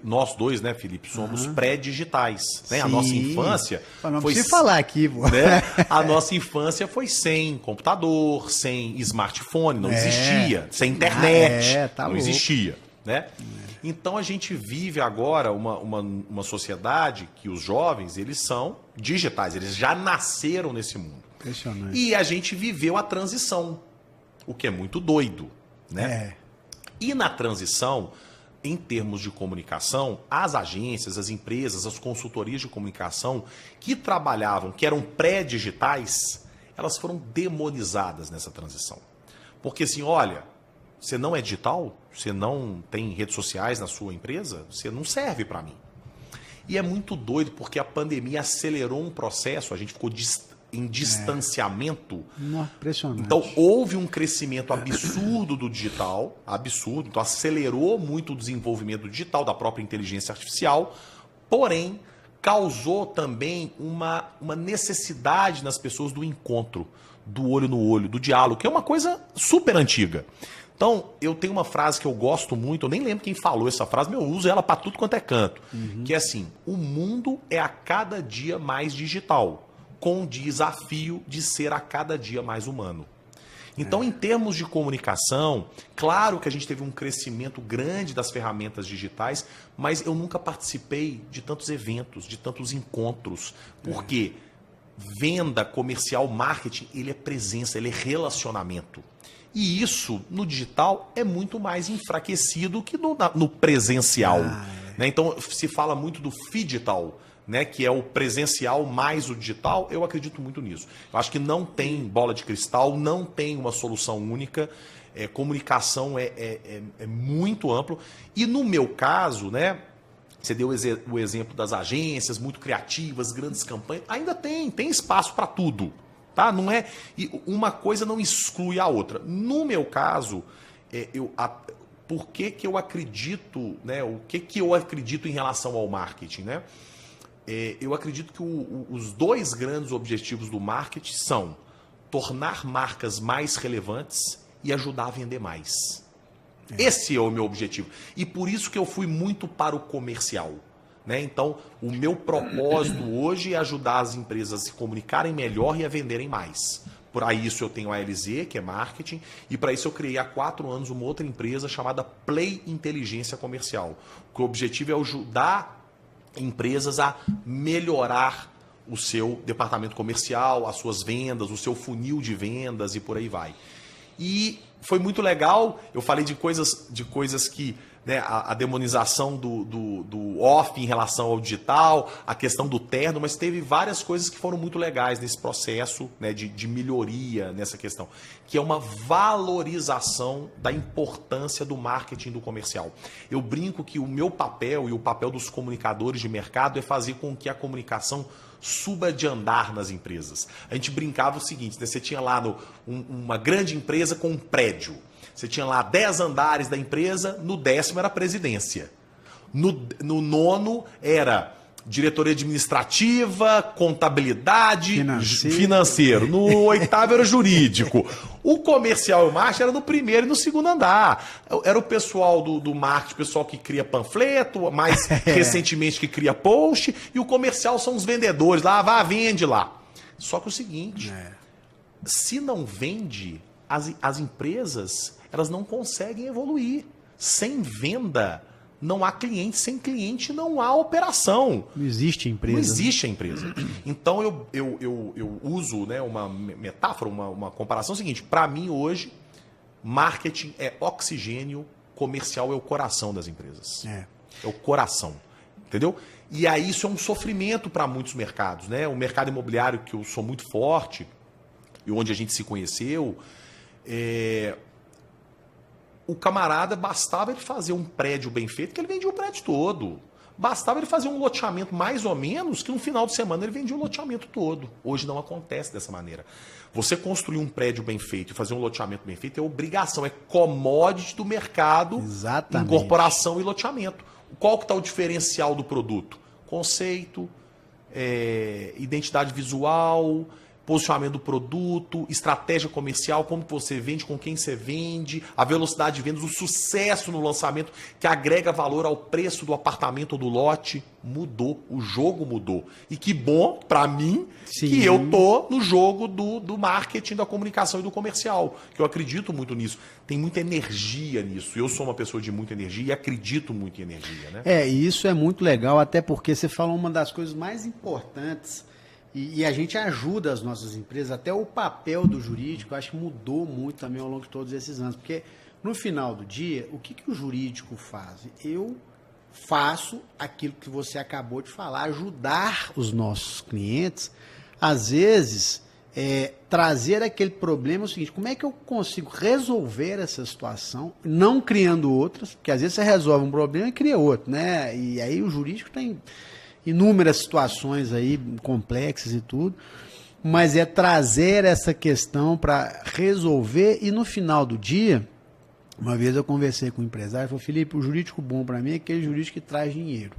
nós dois, né, Felipe, somos pré-digitais, né? A nossa infância não foi precisa falar aqui, pô. Né? A nossa infância foi sem computador, sem smartphone, não existia, sem internet, tá não louco. existia. né? Então a gente vive agora uma sociedade que os jovens, eles são digitais, eles já nasceram nesse mundo. Impressionante. E a gente viveu a transição, o que é muito doido, né? E na transição, em termos de comunicação, as agências, as empresas, as consultorias de comunicação que trabalhavam, que eram pré-digitais, elas foram demonizadas nessa transição. Porque assim, olha, você não é digital, você não tem redes sociais na sua empresa, você não serve para mim. E é muito doido porque a pandemia acelerou um processo, a gente ficou em distanciamento. Impressionante. Então houve um crescimento absurdo do digital, absurdo, então acelerou muito o desenvolvimento do digital, da própria inteligência artificial, porém causou também uma necessidade nas pessoas do encontro, do olho no olho, do diálogo, que é uma coisa super antiga. Então, eu tenho uma frase que eu gosto muito, eu nem lembro quem falou essa frase, mas eu uso ela para tudo quanto é canto, que é assim: o mundo é a cada dia mais digital, com o desafio de ser a cada dia mais humano. Então, em termos de comunicação, claro que a gente teve um crescimento grande das ferramentas digitais, mas eu nunca participei de tantos eventos, de tantos encontros, porque venda, comercial, marketing, ele é presença, ele é relacionamento. E isso, no digital, é muito mais enfraquecido que no presencial. Né? Então, se fala muito do phygital, né, que é o presencial mais o digital. Eu acredito muito nisso. Eu acho que não tem bola de cristal, não tem uma solução única. Comunicação é muito amplo. E no meu caso, né, você deu o exemplo das agências muito criativas, grandes campanhas. Ainda tem espaço para tudo. Tá? Não é, uma coisa não exclui a outra. No meu caso, por que eu acredito, né, o que eu acredito em relação ao marketing, né? Eu acredito que os dois grandes objetivos do marketing são tornar marcas mais relevantes e ajudar a vender mais. Esse é o meu objetivo. E por isso que eu fui muito para o comercial. Né? Então, o meu propósito hoje é ajudar as empresas a se comunicarem melhor e a venderem mais. Para isso eu tenho a LZ, que é marketing, e para isso eu criei há 4 anos uma outra empresa chamada Play Inteligência Comercial. O objetivo é ajudar empresas a melhorar o seu departamento comercial, as suas vendas, o seu funil de vendas e por aí vai. E foi muito legal, eu falei de coisas que, né, a demonização do off em relação ao digital, a questão do terno, mas teve várias coisas que foram muito legais nesse processo, né, de melhoria nessa questão, que é uma valorização da importância do marketing do comercial. Eu brinco que o meu papel e o papel dos comunicadores de mercado é fazer com que a comunicação suba de andar nas empresas. A gente brincava o seguinte, né, você tinha lá uma grande empresa com um prédio. Você tinha lá 10 andares da empresa, no 10º era a presidência. No 9º era diretoria administrativa, contabilidade, financeiro. No 8º era jurídico. O comercial e o marketing era no 1º e no 2º andar. Era o pessoal do marketing, o pessoal que cria panfleto, mais recentemente que cria post, e o comercial são os vendedores. Lá, vende lá. Só que o seguinte, se não vende, as empresas, elas não conseguem evoluir. Sem venda, não há cliente. Sem cliente, não há operação. Não existe empresa. Não existe a empresa. Então, eu uso, né, uma metáfora, uma comparação seguinte. Para mim, hoje, marketing é oxigênio, comercial é o coração das empresas. É o coração. Entendeu? E aí isso é um sofrimento para muitos mercados. Né? O mercado imobiliário, que eu sou muito forte, e onde a gente se conheceu, o camarada, bastava ele fazer um prédio bem feito, que ele vendia o prédio todo. Bastava ele fazer um loteamento mais ou menos, que no final de semana ele vendia o loteamento todo. Hoje não acontece dessa maneira. Você construir um prédio bem feito e fazer um loteamento bem feito é obrigação, é commodity do mercado. Exatamente. Incorporação e loteamento. Qual que está o diferencial do produto? Conceito, identidade visual, posicionamento do produto, estratégia comercial, como você vende, com quem você vende, a velocidade de vendas, o sucesso no lançamento que agrega valor ao preço do apartamento ou do lote. Mudou, o jogo mudou. E que bom para mim que eu tô no jogo do marketing, da comunicação e do comercial, que eu acredito muito nisso. Tem muita energia nisso. Eu sou uma pessoa de muita energia e acredito muito em energia, né? E isso é muito legal, até porque você falou uma das coisas mais importantes. E a gente ajuda as nossas empresas, até o papel do jurídico, eu acho que mudou muito também ao longo de todos esses anos. Porque no final do dia, o que o jurídico faz? Eu faço aquilo que você acabou de falar, ajudar os nossos clientes, às vezes, trazer aquele problema, é o seguinte, como é que eu consigo resolver essa situação, não criando outras, porque às vezes você resolve um problema e cria outro, né? E aí o jurídico tem inúmeras situações aí complexas e tudo, mas é trazer essa questão para resolver. E no final do dia, uma vez eu conversei com um empresário e falei: Felipe, o jurídico bom para mim é aquele jurídico que traz dinheiro.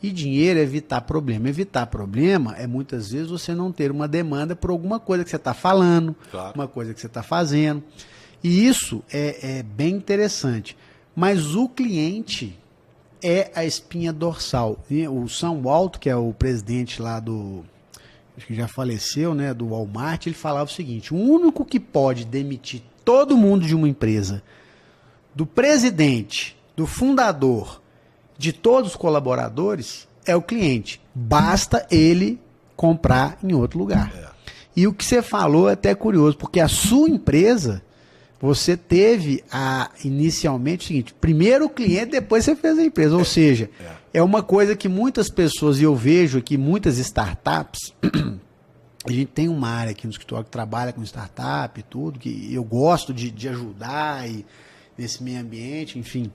E dinheiro é evitar problema. Evitar problema é muitas vezes você não ter uma demanda por alguma coisa que você está falando, claro, uma coisa que você está fazendo. E isso é bem interessante. Mas o cliente é a espinha dorsal. E o Sam Walton, que é o presidente lá acho que já faleceu, né, do Walmart, ele falava o seguinte: o único que pode demitir todo mundo de uma empresa, do presidente, do fundador, de todos os colaboradores, é o cliente. Basta ele comprar em outro lugar. E o que você falou é até curioso, porque a sua empresa, você teve inicialmente o seguinte: primeiro o cliente, depois você fez a empresa. Ou seja, é uma coisa que muitas pessoas, e eu vejo aqui muitas startups, a gente tem uma área aqui no escritório que trabalha com startup e tudo, que eu gosto de ajudar nesse meio ambiente, enfim.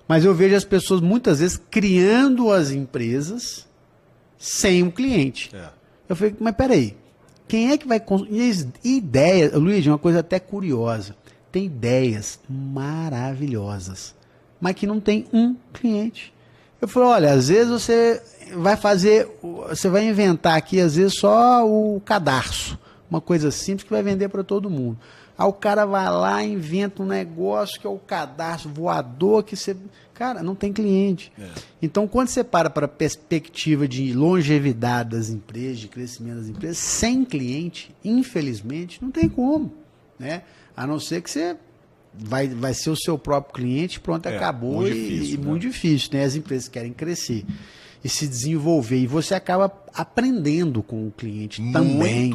Mas eu vejo as pessoas muitas vezes criando as empresas sem um cliente. Eu falei: mas peraí, quem é que vai construir? Ideia, Luiz, uma coisa até curiosa. Tem ideias maravilhosas, mas que não tem um cliente. Eu falei: olha, às vezes você vai inventar aqui, às vezes, só o cadarço, uma coisa simples que vai vender para todo mundo. Aí o cara vai lá e inventa um negócio que é o cadarço voador, que você... Cara, não tem cliente. Então, quando você para a perspectiva de longevidade das empresas, de crescimento das empresas, sem cliente, infelizmente, não tem como, né? A não ser que você vai ser o seu próprio cliente, pronto, acabou, muito difícil, muito difícil, né? As empresas querem crescer e se desenvolver, e você acaba aprendendo com o cliente também.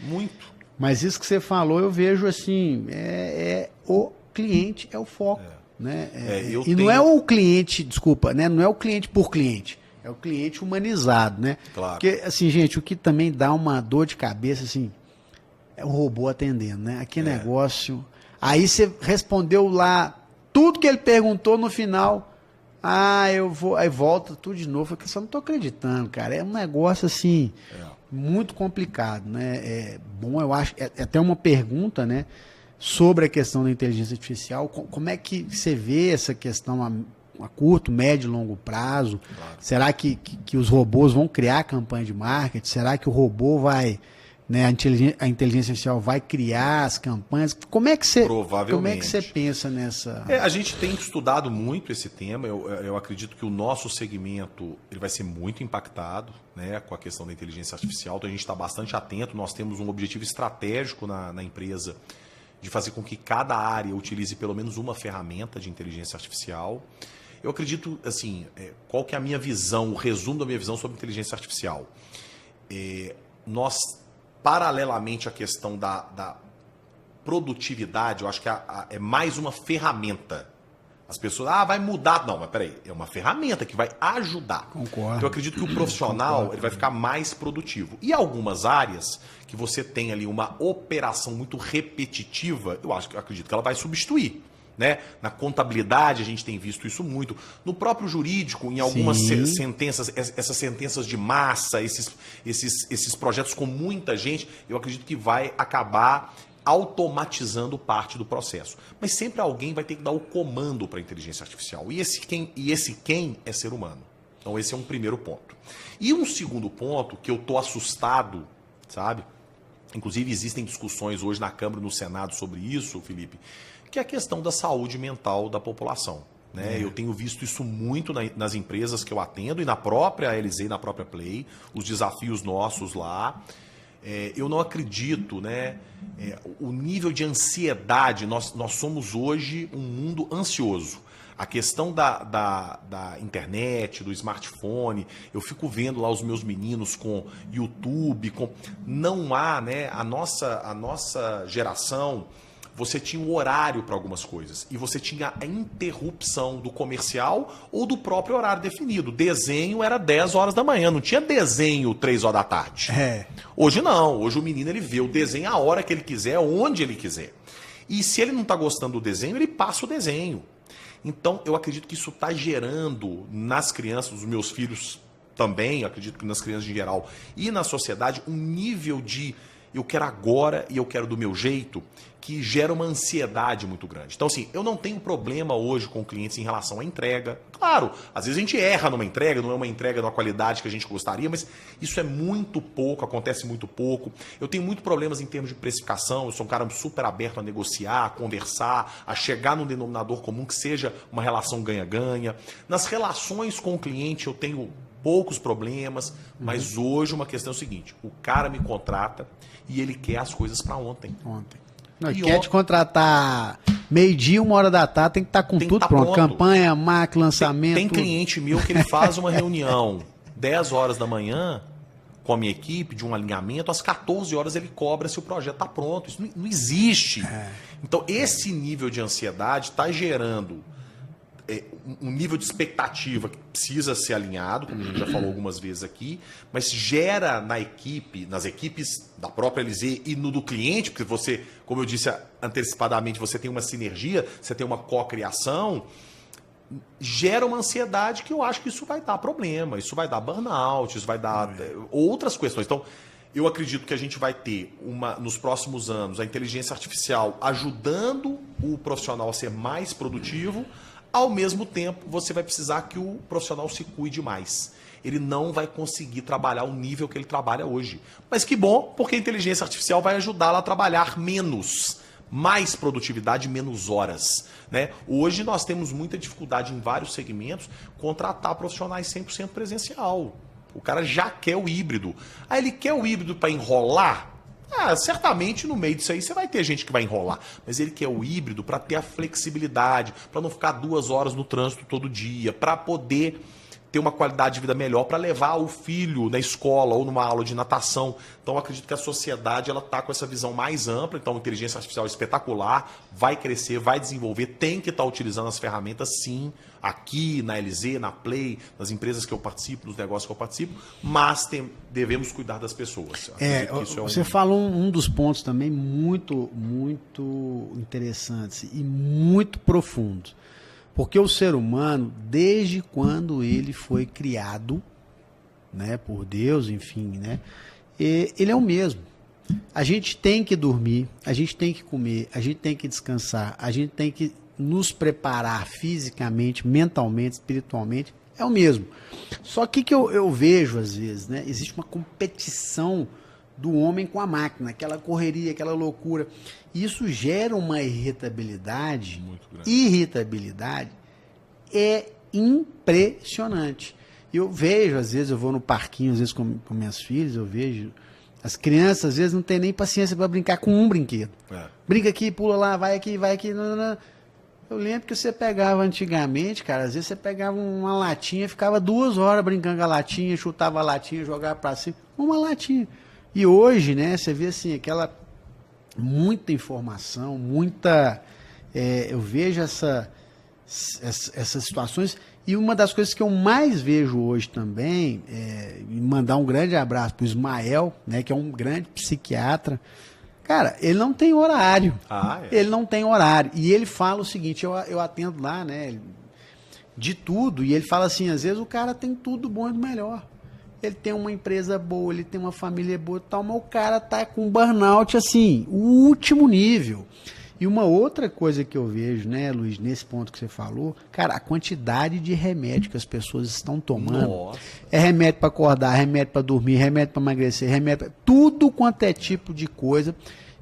Muito. Mas isso que você falou, eu vejo assim, o cliente é o foco. Né? Não é o cliente, desculpa, né? Não é o cliente por cliente, é o cliente humanizado, né? Claro. Porque, assim, gente, o que também dá uma dor de cabeça, assim, é o robô atendendo, né? Aquele negócio. Aí você respondeu lá tudo que ele perguntou, no final, eu vou, aí volta tudo de novo. Eu só não tô acreditando, cara. É um negócio assim, muito complicado, né? É bom, eu acho, é até uma pergunta, né, sobre a questão da inteligência artificial. Como é que você vê essa questão a curto, médio e longo prazo? Claro. Será que os robôs vão criar campanha de marketing? Será que o robô vai, né, a inteligência artificial vai criar as campanhas? Como é que você pensa nessa... A gente tem estudado muito esse tema. Eu acredito que o nosso segmento ele vai ser muito impactado, né, com a questão da inteligência artificial. Então a gente está bastante atento. Nós temos um objetivo estratégico na empresa de fazer com que cada área utilize pelo menos uma ferramenta de inteligência artificial. Eu acredito, assim, qual que é a minha visão, o resumo da minha visão sobre inteligência artificial? Nós, paralelamente à questão da produtividade, eu acho que é mais uma ferramenta. As pessoas, vai mudar. Não, mas peraí, é uma ferramenta que vai ajudar. Concordo. Então eu acredito que o profissional ele vai ficar mais produtivo. E algumas áreas que você tem ali uma operação muito repetitiva, eu acredito que ela vai substituir. Né? Na contabilidade a gente tem visto isso muito. No próprio jurídico, em algumas sentenças, essas sentenças de massa, esses projetos com muita gente, eu acredito que vai acabar automatizando parte do processo. Mas sempre alguém vai ter que dar o comando para a inteligência artificial. E esse quem é ser humano. Então esse é um primeiro ponto. E um segundo ponto que eu estou assustado, sabe? Inclusive existem discussões hoje na Câmara e no Senado sobre isso, Felipe, que é a questão da saúde mental da população. Né? Eu tenho visto isso muito nas empresas que eu atendo e na própria LZ, na própria Play, os desafios nossos lá. Eu não acredito, né? O nível de ansiedade, nós somos hoje um mundo ansioso. A questão da internet, do smartphone, eu fico vendo lá os meus meninos com YouTube, não há, né? A nossa geração, você tinha um horário para algumas coisas e você tinha a interrupção do comercial ou do próprio horário definido. Desenho era 10 horas da manhã, não tinha desenho 3 horas da tarde. Hoje não, hoje o menino ele vê o desenho a hora que ele quiser, onde ele quiser. E se ele não está gostando do desenho, ele passa o desenho. Então eu acredito que isso está gerando nas crianças, os meus filhos também, eu acredito que nas crianças em geral, e na sociedade, um nível de eu quero agora e eu quero do meu jeito, que gera uma ansiedade muito grande. Então, assim, eu não tenho problema hoje com clientes em relação à entrega. Claro, às vezes a gente erra numa entrega, não é uma entrega de uma qualidade que a gente gostaria, mas isso é muito pouco, acontece muito pouco. Eu tenho muitos problemas em termos de precificação, eu sou um cara super aberto a negociar, a conversar, a chegar num denominador comum que seja uma relação ganha-ganha. Nas relações com o cliente eu tenho poucos problemas, mas hoje uma questão é o seguinte, o cara me contrata e ele quer as coisas para ontem. Não, quer te contratar meio-dia, 1h da tarde, tem que estar com tudo pronto. Campanha, marca, lançamento. Tem cliente meu que ele faz uma reunião 10 horas da manhã com a minha equipe de um alinhamento, às 14 horas ele cobra se o projeto está pronto. Isso não existe. Então, esse nível de ansiedade está gerando um nível de expectativa que precisa ser alinhado, como a gente já falou algumas vezes aqui, mas gera na equipe, nas equipes da própria LZ e no do cliente, porque você, como eu disse antecipadamente, você tem uma sinergia, você tem uma cocriação, gera uma ansiedade que eu acho que isso vai dar problema, isso vai dar burnout, isso vai dar outras questões. Então, eu acredito que a gente vai ter, nos próximos anos, a inteligência artificial ajudando o profissional a ser mais produtivo. Ao mesmo tempo, você vai precisar que o profissional se cuide mais. Ele não vai conseguir trabalhar o nível que ele trabalha hoje. Mas que bom, porque a inteligência artificial vai ajudá-lo a trabalhar menos. Mais produtividade, menos horas. Né? Hoje nós temos muita dificuldade em vários segmentos contratar profissionais 100% presencial. O cara já quer o híbrido. Aí ele quer o híbrido para enrolar? Certamente no meio disso aí você vai ter gente que vai enrolar, mas ele quer o híbrido para ter a flexibilidade, para não ficar 2 horas no trânsito todo dia, para poder ter uma qualidade de vida melhor, para levar o filho na escola ou numa aula de natação. Então eu acredito que a sociedade está com essa visão mais ampla, então a inteligência artificial é espetacular, vai crescer, vai desenvolver, tem que estar utilizando as ferramentas sim, aqui na LZ, na Play, nas empresas que eu participo, nos negócios que eu participo, mas devemos cuidar das pessoas. Você falou um dos pontos também muito, muito interessantes e muito profundos. Porque o ser humano, desde quando ele foi criado, né, por Deus, enfim, né, ele é o mesmo. A gente tem que dormir, a gente tem que comer, a gente tem que descansar, a gente tem que nos preparar fisicamente, mentalmente, espiritualmente, é o mesmo. Só que eu vejo, às vezes, né, existe uma competição do homem com a máquina, aquela correria, aquela loucura. Isso gera uma irritabilidade. Muito grande. Irritabilidade é impressionante. Eu vejo, às vezes, eu vou no parquinho, às vezes com minhas filhas, eu vejo as crianças, às vezes, não tem nem paciência para brincar com um brinquedo. Brinca aqui, pula lá, vai aqui, vai aqui. Não. Eu lembro que você pegava antigamente, cara, às vezes você pegava uma latinha, ficava 2 horas brincando com a latinha, chutava a latinha, jogava para cima, uma latinha. E hoje, né, você vê assim, aquela muita informação, muita... eu vejo essas situações, e uma das coisas que eu mais vejo hoje também, mandar um grande abraço para o Ismael, né, que é um grande psiquiatra. Cara, ele não tem horário. Ele não tem horário. E ele fala o seguinte, eu atendo lá, né, de tudo, e ele fala assim, às vezes o cara tem tudo bom e do melhor. Ele tem uma empresa boa, ele tem uma família boa e tal, mas o cara tá com burnout, assim, o último nível. E uma outra coisa que eu vejo, né, Luiz, nesse ponto que você falou, cara, a quantidade de remédio que as pessoas estão tomando. Nossa. É remédio para acordar, remédio para dormir, remédio para emagrecer, remédio tudo quanto é tipo de coisa.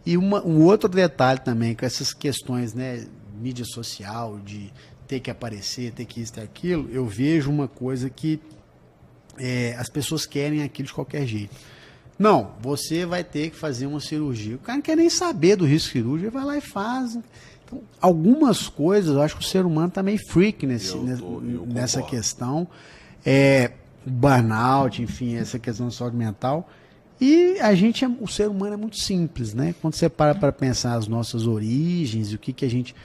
E um outro detalhe também, com essas questões, né, mídia social, de ter que aparecer, ter que isso, ter aquilo, eu vejo uma coisa que as pessoas querem aquilo de qualquer jeito. Não, você vai ter que fazer uma cirurgia. O cara não quer nem saber do risco cirúrgico, vai lá e faz. Então, algumas coisas, eu acho que o ser humano está meio freak nessa questão. Burnout, enfim, essa questão de saúde mental. E o ser humano é muito simples, né? Quando você para pensar as nossas origens, o que a gente...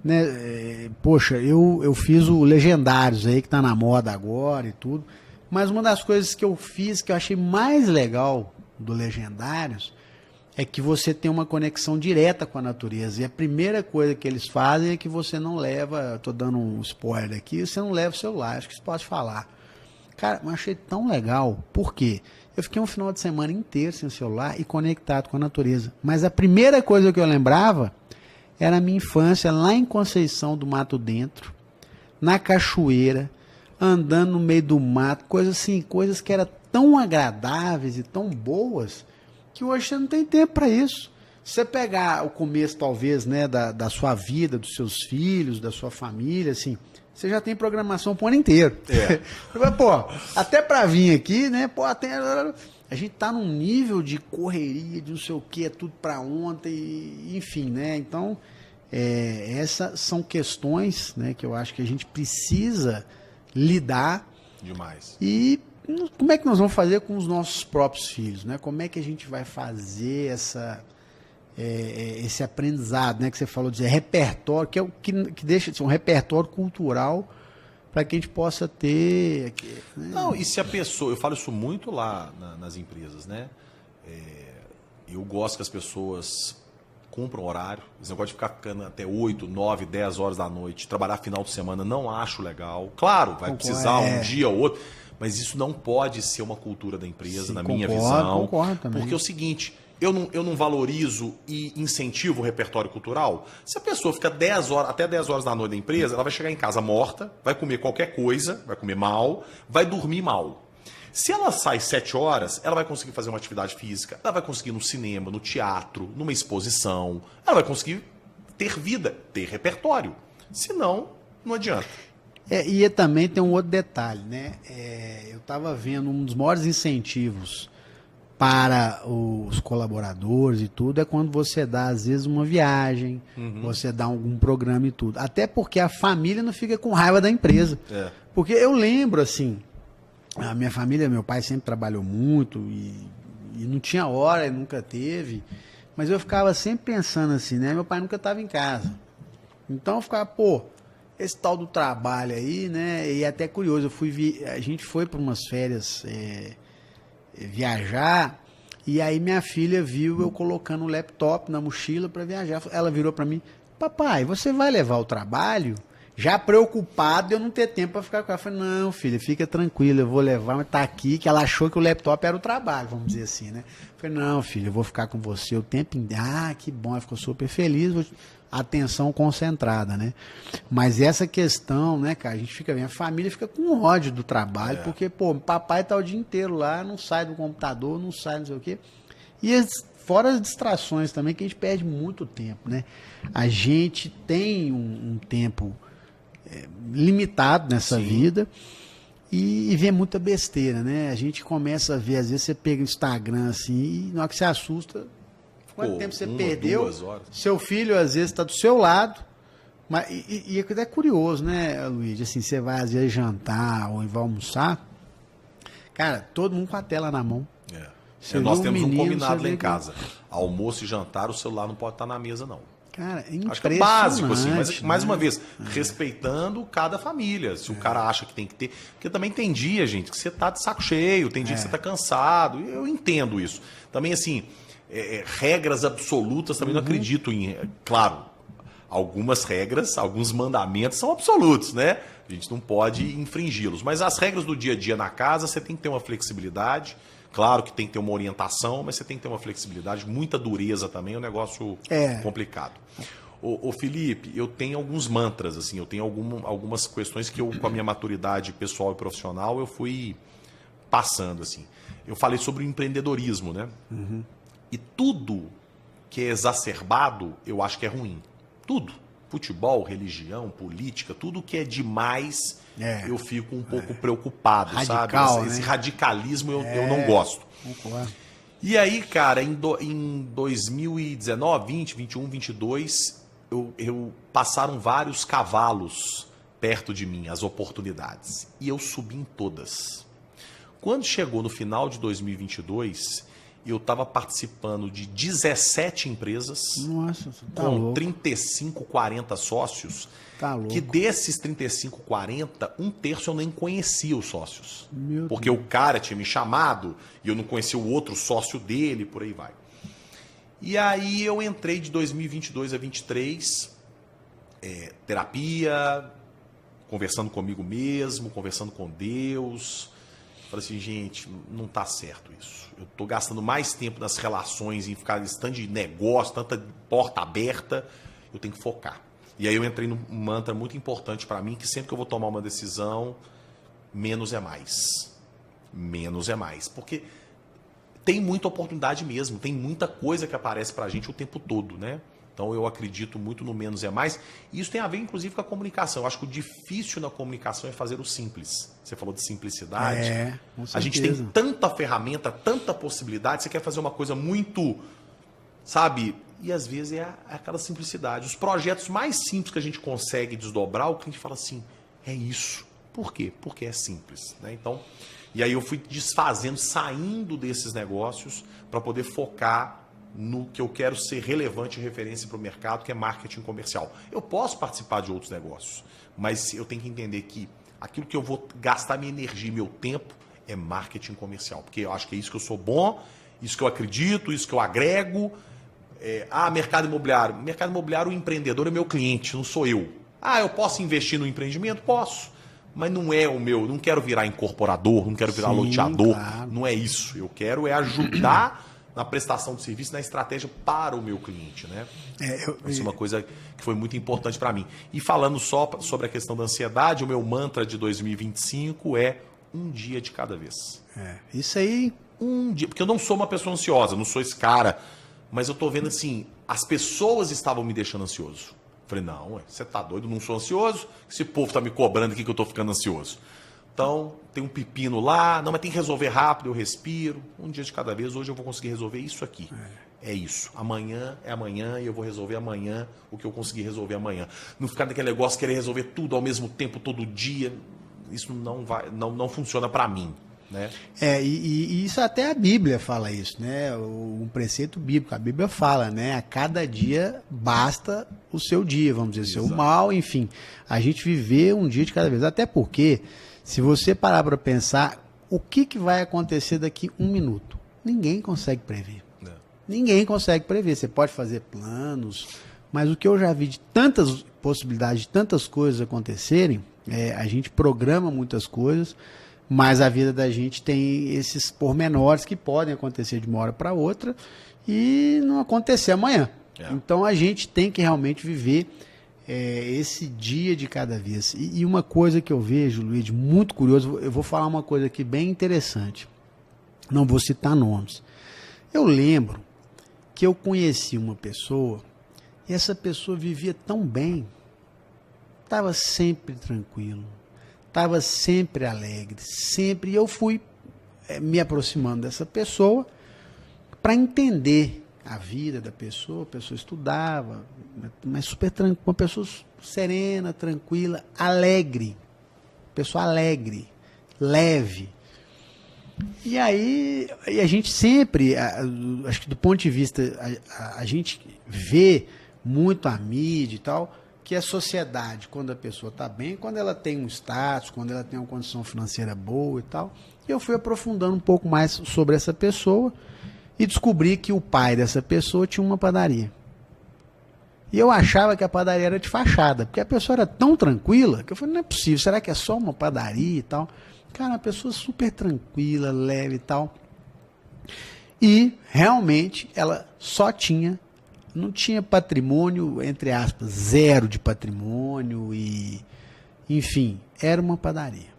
Né? Poxa, eu fiz o Legendários aí, que está na moda agora e tudo. Mas uma das coisas que eu fiz, que eu achei mais legal do Legendários, é que você tem uma conexão direta com a natureza. E a primeira coisa que eles fazem é que você não leva, estou dando um spoiler aqui, você não leva o celular, acho que você pode falar. Cara, eu achei tão legal. Por quê? Eu fiquei um final de semana inteiro sem o celular e conectado com a natureza. Mas a primeira coisa que eu lembrava era a minha infância lá em Conceição do Mato Dentro, na cachoeira, andando no meio do mato, coisas que eram tão agradáveis e tão boas, que hoje você não tem tempo para isso. Se você pegar o começo, talvez, né, da sua vida, dos seus filhos, da sua família, assim, você já tem programação pro ano inteiro. Pô, até para vir aqui, né, a gente tá num nível de correria, de não sei o que, é tudo para ontem, enfim, né, então, essas são questões, né, que eu acho que a gente precisa lidar. Demais. E como é que nós vamos fazer com os nossos próprios filhos, né? Como é que a gente vai fazer esse aprendizado, né? Que você falou de repertório, que é o que deixa de ser um repertório cultural para que a gente possa ter... Né? Não, e se a pessoa... Eu falo isso muito lá nas empresas, né? Eu gosto que as pessoas cumpram horário. Esse negócio de ficar ficando até 8, 9, 10 horas da noite, trabalhar final de semana, não acho legal. Claro, vai precisar um dia ou outro, mas isso não pode ser uma cultura da empresa, sim, na minha visão. Concordo também. Porque é o seguinte, eu não valorizo e incentivo o repertório cultural. Se a pessoa fica até 10 horas da noite da empresa, ela vai chegar em casa morta, vai comer qualquer coisa, vai comer mal, vai dormir mal. Se ela sai 7 horas, ela vai conseguir fazer uma atividade física, ela vai conseguir ir no cinema, no teatro, numa exposição, ela vai conseguir ter vida, ter repertório. Senão, não adianta. E também tem um outro detalhe, né? Eu estava vendo um dos maiores incentivos para os colaboradores e tudo é quando você dá, às vezes, uma viagem, você dá algum programa e tudo. Até porque a família não fica com raiva da empresa. Porque eu lembro, assim... A minha família, meu pai sempre trabalhou muito e não tinha hora, nunca teve. Mas eu ficava sempre pensando assim, né? Meu pai nunca estava em casa. Então eu ficava, esse tal do trabalho aí, né? E é até curioso, a gente foi para umas férias viajar e aí minha filha viu eu colocando o laptop na mochila para viajar. Ela virou para mim, papai, você vai levar o trabalho? Já preocupado de eu não ter tempo para ficar com ela. Eu falei, não, filha, fica tranquila, eu vou levar, mas tá aqui, que ela achou que o laptop era o trabalho, vamos dizer assim, né? Eu falei, não, filha, eu vou ficar com você o tempo inteiro. Ah, que bom, ela ficou super feliz, atenção concentrada, né? Mas essa questão, né, cara, a gente fica bem, a família fica com ódio do trabalho, porque, papai tá o dia inteiro lá, não sai do computador, não sai, não sei o quê. E fora as distrações também, que a gente perde muito tempo, né? A gente tem um tempo... limitado nessa vida e vê muita besteira, né? A gente começa a ver, às vezes você pega o Instagram assim e na hora que você assusta, quanto tempo você perdeu? 2 horas. Seu filho às vezes está do seu lado, mas é curioso, né, Luiz? Assim, você vai às vezes jantar ou vai almoçar, cara, todo mundo com a tela na mão. Nós temos um combinado lá em casa. Almoço e jantar, o celular não pode estar na mesa, não. Cara, é acho que é básico, assim, mas mais uma vez, né? Respeitando cada família. Se o cara acha que tem que ter. Porque também tem dia, gente, que você tá de saco cheio, tem dia que você tá cansado. Eu entendo isso. Também, assim, regras absolutas também não acredito em. Claro, algumas regras, alguns mandamentos são absolutos, né? A gente não pode infringi-los. Mas as regras do dia a dia na casa, você tem que ter uma flexibilidade. Claro que tem que ter uma orientação, mas você tem que ter uma flexibilidade, muita dureza também, é um negócio complicado. Ô Felipe, eu tenho alguns mantras, assim, eu tenho algumas questões que eu, com a minha maturidade pessoal e profissional, eu fui passando, assim. Eu falei sobre o empreendedorismo, né? Uhum. E tudo que é exacerbado, eu acho que é ruim. Tudo. Futebol, religião, política, tudo que é demais, eu fico um pouco preocupado, Radical, sabe? Esse né? radicalismo eu não gosto. Concordo. E aí, cara, em 2019, 20, 21, 22, passaram vários cavalos perto de mim, as oportunidades. E eu subi em todas. Quando chegou no final de 2022, eu estava participando de 17 empresas. Nossa, tá com louco. 35, 40 sócios. Tá louco. Que desses 35, 40, um terço eu nem conhecia os sócios. Meu porque o cara tinha me chamado e eu não conhecia o outro sócio dele, por aí vai. E aí eu entrei de 2022 a 2023, terapia, conversando comigo mesmo, conversando com Deus. Falei assim, gente, não tá certo isso. Eu tô gastando mais tempo nas relações, em ficar em stand de negócio, tanta porta aberta, eu tenho que focar. E aí eu entrei num mantra muito importante para mim, que sempre que eu vou tomar uma decisão, menos é mais. Menos é mais. Porque tem muita oportunidade mesmo, tem muita coisa que aparece pra gente o tempo todo, né? Então eu acredito muito no menos é mais. E isso tem a ver, inclusive, com a comunicação. Eu acho que o difícil na comunicação é fazer o simples. Você falou de simplicidade. Com certeza. A gente tem tanta ferramenta, tanta possibilidade. Você quer fazer uma coisa muito, sabe? E às vezes é aquela simplicidade. Os projetos mais simples que a gente consegue desdobrar, o cliente fala assim, é isso. Por quê? Porque é simples, né? Então, e aí eu fui desfazendo, saindo desses negócios para poder focar no que eu quero ser relevante e referência para o mercado, que é marketing comercial. Eu posso participar de outros negócios, mas eu tenho que entender que aquilo que eu vou gastar minha energia e meu tempo é marketing comercial, porque eu acho que é isso que eu sou bom, isso que eu acredito, isso que eu agrego. Mercado imobiliário. Mercado imobiliário, o empreendedor é meu cliente, não sou eu. Eu posso investir no empreendimento? Posso. Mas não é o meu, não quero virar incorporador, não quero virar loteador, claro. Não é isso. Eu quero ajudar na prestação de serviço, na estratégia para o meu cliente, né? Isso é uma coisa que foi muito importante para mim. E falando só sobre a questão da ansiedade, o meu mantra de 2025 é um dia de cada vez. Isso aí. Um dia, porque eu não sou uma pessoa ansiosa, não sou esse cara, mas eu tô vendo assim, as pessoas estavam me deixando ansioso. Falei, não, você tá doido, não sou ansioso, esse povo tá me cobrando aqui que eu tô ficando ansioso. Então, tem um pepino lá, não, mas tem que resolver rápido, eu respiro, um dia de cada vez, hoje eu vou conseguir resolver isso aqui. É isso. Amanhã é amanhã e eu vou resolver amanhã o que eu conseguir resolver amanhã. Não ficar naquele negócio de querer resolver tudo ao mesmo tempo, todo dia. Isso não funciona para mim. Né? E isso até a Bíblia fala isso, né? Um preceito bíblico. A Bíblia fala, né? A cada dia basta o seu dia, vamos dizer, o seu mal, enfim. A gente viver um dia de cada vez. Até porque, se você parar para pensar, o que vai acontecer daqui um minuto? Ninguém consegue prever. Não. Ninguém consegue prever. Você pode fazer planos, mas o que eu já vi de tantas possibilidades, de tantas coisas acontecerem, a gente programa muitas coisas, mas a vida da gente tem esses pormenores que podem acontecer de uma hora para outra e não acontecer amanhã. Então a gente tem que realmente viver esse dia de cada vez. E uma coisa que eu vejo, Luiz, muito curioso, eu vou falar uma coisa aqui bem interessante. Não vou citar nomes. Eu lembro que eu conheci uma pessoa e essa pessoa vivia tão bem, estava sempre tranquilo, estava sempre alegre, sempre. E eu fui me aproximando dessa pessoa para entender a vida da pessoa. A pessoa estudava, mas super tranquila, uma pessoa serena, tranquila, alegre. Pessoa alegre, leve. E aí, a gente sempre, acho que do ponto de vista, a gente vê muito a mídia e tal, que a sociedade, quando a pessoa está bem, quando ela tem um status, quando ela tem uma condição financeira boa e tal. Eu fui aprofundando um pouco mais sobre essa pessoa e descobri que o pai dessa pessoa tinha uma padaria. E eu achava que a padaria era de fachada, porque a pessoa era tão tranquila que eu falei, não é possível, será que é só uma padaria e tal? Cara, uma pessoa super tranquila, leve e tal. E realmente ela só tinha não tinha patrimônio, entre aspas, zero de patrimônio e, enfim, era uma padaria.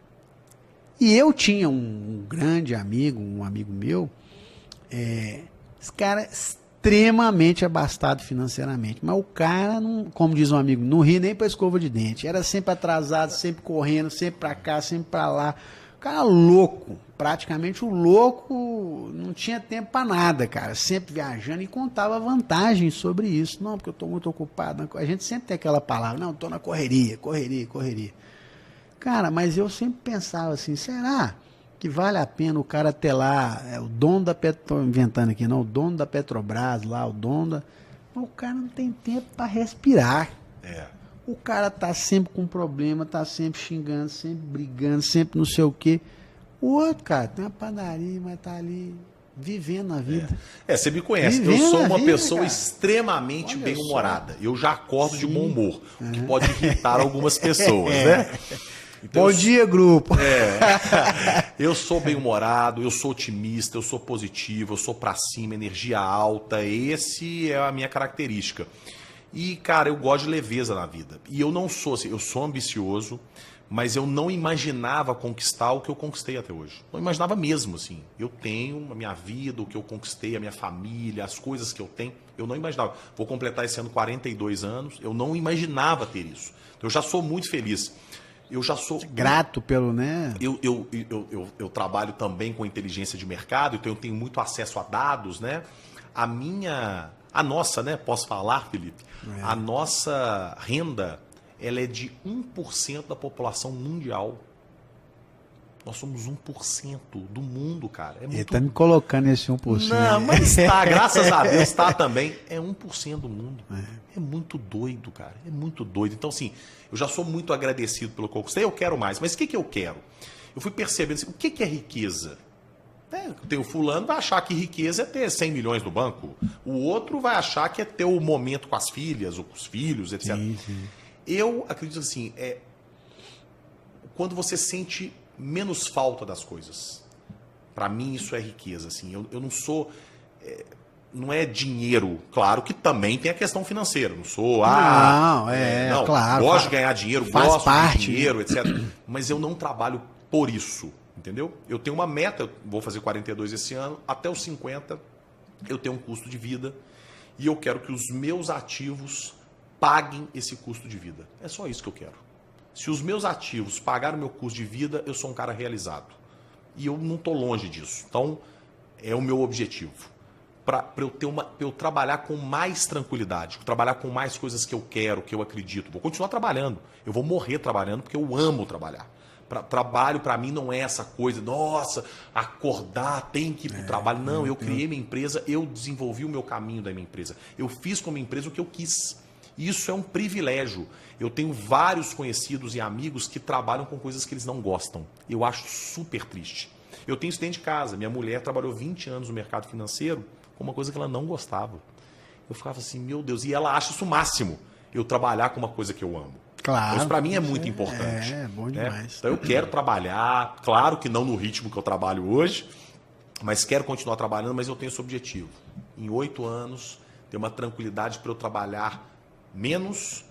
E eu tinha um grande amigo, um amigo meu, esse cara extremamente abastado financeiramente, mas o cara, não, como diz um amigo, não ria nem para escova de dente, era sempre atrasado, sempre correndo, sempre para cá, sempre para lá. O cara louco, praticamente o louco, não tinha tempo para nada, cara, sempre viajando e contava vantagens sobre isso. Não, porque eu estou muito ocupado. A gente sempre tem aquela palavra, não, estou na correria, correria, correria. Cara, mas eu sempre pensava assim, será que vale a pena o cara ter lá, o dono da Petro, inventando aqui, não, o dono da Petrobras lá, o dono da... Mas o cara não tem tempo para respirar. O cara tá sempre com problema, tá sempre xingando, sempre brigando, sempre não sei o quê. O outro, cara, tem uma padaria, mas tá ali vivendo a vida. Você me conhece. Vivendo eu sou uma vida, pessoa cara. extremamente Olha bem-humorada. Eu já acordo de Sim. bom humor, o que pode irritar algumas pessoas, né? Então, Bom dia, grupo. Eu sou bem-humorado, eu sou otimista, eu sou positivo, eu sou pra cima, energia alta. Esse é a minha característica. E, cara, eu gosto de leveza na vida. E eu não sou assim, eu sou ambicioso, mas eu não imaginava conquistar o que eu conquistei até hoje. Não imaginava mesmo, assim. Eu tenho a minha vida, o que eu conquistei, a minha família, as coisas que eu tenho. Eu não imaginava. Vou completar esse ano 42 anos. Eu não imaginava ter isso. Então, eu já sou muito feliz. Eu já sou grato pelo, né? Eu trabalho também com inteligência de mercado, então eu tenho muito acesso a dados, né? A nossa, né? Posso falar, Felipe? A nossa renda, ela é de 1% da população mundial. Nós somos 1% do mundo, cara. É muito... Ele tá me colocando esse 1%. Não, mas tá, graças a Deus, tá também. É 1% do mundo. É muito doido, cara. É muito doido. Então, assim, eu já sou muito agradecido pelo que eu conquistei, eu quero mais. Mas o que eu quero? Eu fui percebendo assim, o que é riqueza? Tem o fulano vai achar que riqueza é ter 100 milhões no banco. O outro vai achar que é ter o momento com as filhas ou com os filhos, etc. Sim, sim. Eu acredito assim, quando você sente menos falta das coisas. Para mim isso é riqueza, assim. Eu não sou... não é dinheiro. Claro que também tem a questão financeira. Não sou... não, claro. Gosto de ganhar dinheiro, faz gosto parte, de dinheiro, etc. Mas eu não trabalho por isso, entendeu? Eu tenho uma meta, eu vou fazer 42 esse ano, até os 50 eu tenho um custo de vida e eu quero que os meus ativos paguem esse custo de vida. É só isso que eu quero. Se os meus ativos pagarem o meu custo de vida, eu sou um cara realizado. E eu não estou longe disso. Então, é o meu objetivo. Para eu trabalhar com mais tranquilidade, trabalhar com mais coisas que eu quero, que eu acredito. Vou continuar trabalhando. Eu vou morrer trabalhando porque eu amo trabalhar. Trabalho, para mim, não é essa coisa, nossa, acordar, tem que ir para o trabalho. Não, eu criei minha empresa, eu desenvolvi o meu caminho da minha empresa. Eu fiz com a minha empresa o que eu quis. Isso é um privilégio. Eu tenho vários conhecidos e amigos que trabalham com coisas que eles não gostam. Eu acho super triste. Eu tenho isso dentro de casa. Minha mulher trabalhou 20 anos no mercado financeiro com uma coisa que ela não gostava. Eu ficava assim, meu Deus, e ela acha isso o máximo, eu trabalhar com uma coisa que eu amo. Claro. Então, isso para mim é muito importante. É bom demais. Então eu quero trabalhar, claro que não no ritmo que eu trabalho hoje, mas quero continuar trabalhando, mas eu tenho esse objetivo. Em 8 anos, ter uma tranquilidade para eu trabalhar menos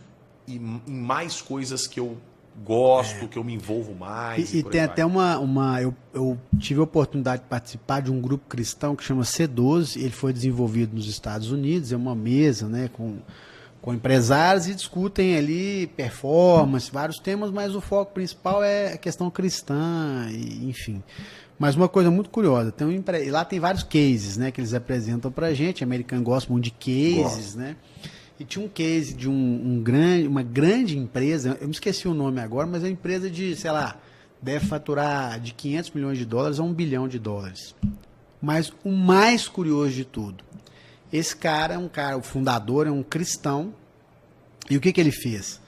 e em mais coisas que eu gosto, que eu me envolvo mais. E tem até eu tive a oportunidade de participar de um grupo cristão que chama C12, ele foi desenvolvido nos Estados Unidos, é uma mesa, né, com empresários e discutem ali performance, vários temas, mas o foco principal é a questão cristã, e, enfim. Mas uma coisa muito curiosa, lá tem vários cases, né, que eles apresentam pra gente, o americano gosta muito de cases, né? E tinha um case de uma grande empresa, eu me esqueci o nome agora, mas é uma empresa de, sei lá, deve faturar de 500 milhões de dólares a 1 bilhão de dólares. Mas o mais curioso de tudo, esse cara o fundador é um cristão, e o que ele fez?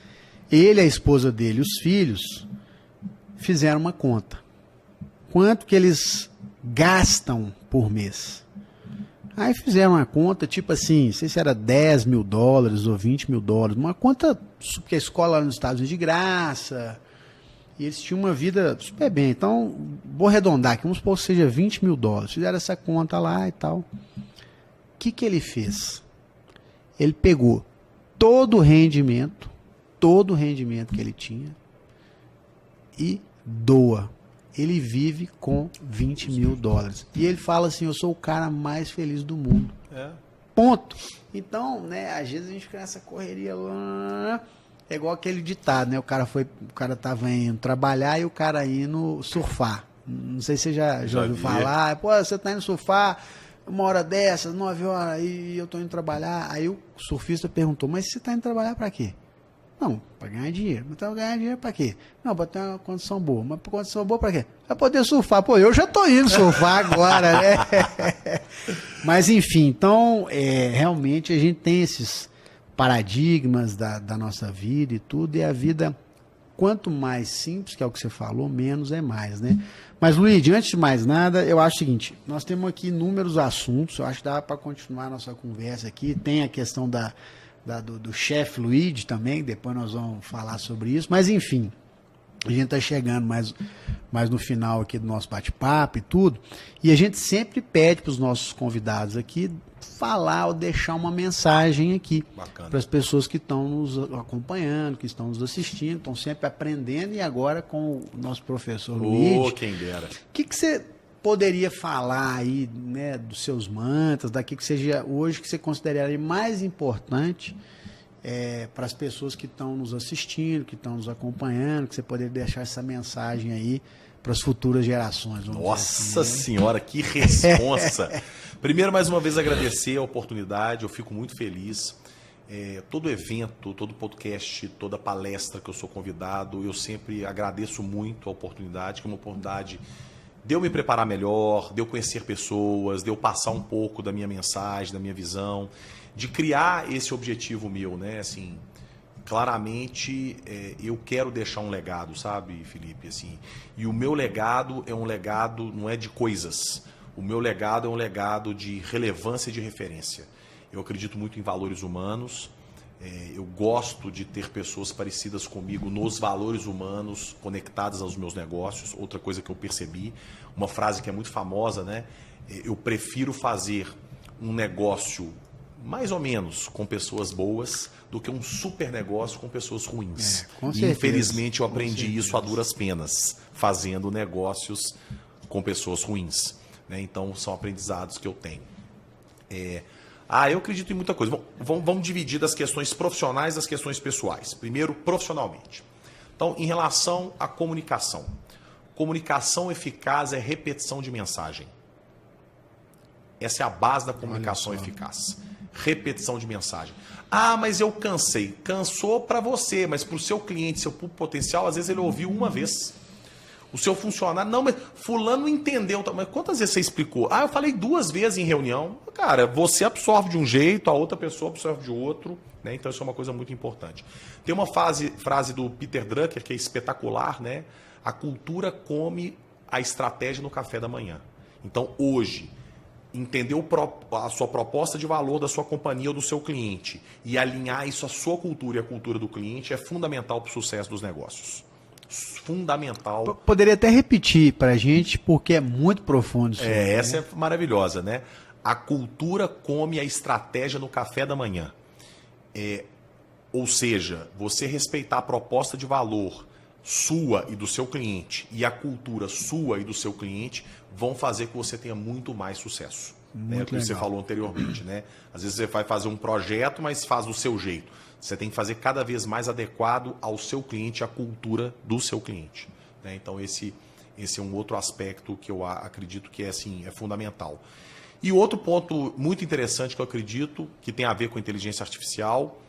Ele, a esposa dele e os filhos fizeram uma conta. Quanto que eles gastam por mês? Aí fizeram uma conta, tipo assim, não sei se era 10 mil dólares ou 20 mil dólares, uma conta, porque a escola lá nos Estados Unidos de graça, e eles tinham uma vida super bem. Então, vou arredondar aqui, vamos supor que seja 20 mil dólares. Fizeram essa conta lá e tal. O que ele fez? Ele pegou todo o rendimento que ele tinha e doa. Ele vive com $20 mil. E ele fala assim, eu sou o cara mais feliz do mundo. Ponto. Então, né, às vezes a gente fica nessa correria lá, é igual aquele ditado, né? O cara tava indo trabalhar e o cara indo surfar. Não sei se você já ouviu falar. Pô, você tá indo surfar, 1h dessas, 9h, e eu tô indo trabalhar. Aí o surfista perguntou, mas você tá indo trabalhar para quê? Não, para ganhar dinheiro. Mas então ganhar dinheiro para quê? Não, para ter uma condição boa. Mas para condição boa para quê? Para poder surfar. Pô, eu já tô indo surfar agora, né? Mas enfim, então, realmente a gente tem esses paradigmas da nossa vida e tudo, e a vida, quanto mais simples, que é o que você falou, menos é mais, né? Mas, Luiz, antes de mais nada, eu acho o seguinte, nós temos aqui inúmeros assuntos, eu acho que dá para continuar a nossa conversa aqui, tem a questão do chefe Luiz também, depois nós vamos falar sobre isso, mas enfim, a gente está chegando mais no final aqui do nosso bate-papo e tudo, e a gente sempre pede para os nossos convidados aqui falar ou deixar uma mensagem aqui para as pessoas que estão nos acompanhando, que estão nos assistindo, estão sempre aprendendo, e agora com o nosso professor Luiz. Quem dera. O que você poderia falar aí, né, dos seus mantras, daqui que seja hoje que você consideraria mais importante para as pessoas que estão nos assistindo, que estão nos acompanhando, que você poderia deixar essa mensagem aí para as futuras gerações? Nossa assim, Senhora, que responsa! Primeiro, mais uma vez, agradecer a oportunidade, eu fico muito feliz. Todo evento, todo podcast, toda palestra que eu sou convidado, eu sempre agradeço muito a oportunidade, que é uma oportunidade de eu me preparar melhor, de eu conhecer pessoas, de eu passar um pouco da minha mensagem, da minha visão, de criar esse objetivo meu, né? Assim, claramente eu quero deixar um legado, sabe, Felipe? Assim, e o meu legado é um legado, não é de coisas. O meu legado é um legado de relevância e de referência. Eu acredito muito em valores humanos. Eu gosto de ter pessoas parecidas comigo nos valores humanos, conectadas aos meus negócios. Outra coisa que eu percebi, uma frase que é muito famosa, né? Eu prefiro fazer um negócio mais ou menos com pessoas boas do que um super negócio com pessoas ruins. E infelizmente eu aprendi isso a duras penas, fazendo negócios com pessoas ruins. Né? Então são aprendizados que eu tenho. Eu acredito em muita coisa. Bom, vamos dividir das questões profissionais das questões pessoais. Primeiro, profissionalmente. Então, em relação à comunicação. Comunicação eficaz é repetição de mensagem. Essa é a base da comunicação eficaz. Repetição de mensagem. Mas eu cansei. Cansou para você, mas para o seu cliente, seu público potencial, às vezes ele ouviu uma vez. O seu funcionário, não, mas fulano não entendeu. Mas quantas vezes você explicou? Eu falei 2 vezes em reunião. Cara, você absorve de um jeito, a outra pessoa absorve de outro. Né? Então isso é uma coisa muito importante. Tem uma frase do Peter Drucker que é espetacular, né? A cultura come a estratégia no café da manhã. Então hoje, entender a sua proposta de valor da sua companhia ou do seu cliente e alinhar isso à sua cultura e à cultura do cliente é fundamental para o sucesso dos negócios. Fundamental. Poderia até repetir para a gente, porque é muito profundo isso. Essa é maravilhosa, né? A cultura come a estratégia no café da manhã. Ou seja, você respeitar a proposta de valor sua e do seu cliente e a cultura sua e do seu cliente vão fazer que você tenha muito mais sucesso. Né? Como você falou anteriormente, né? Às vezes você vai fazer um projeto, mas faz do seu jeito. Você tem que fazer cada vez mais adequado ao seu cliente, à cultura do seu cliente. Né? Então esse é um outro aspecto que eu acredito que é fundamental. E outro ponto muito interessante que eu acredito que tem a ver com inteligência artificial,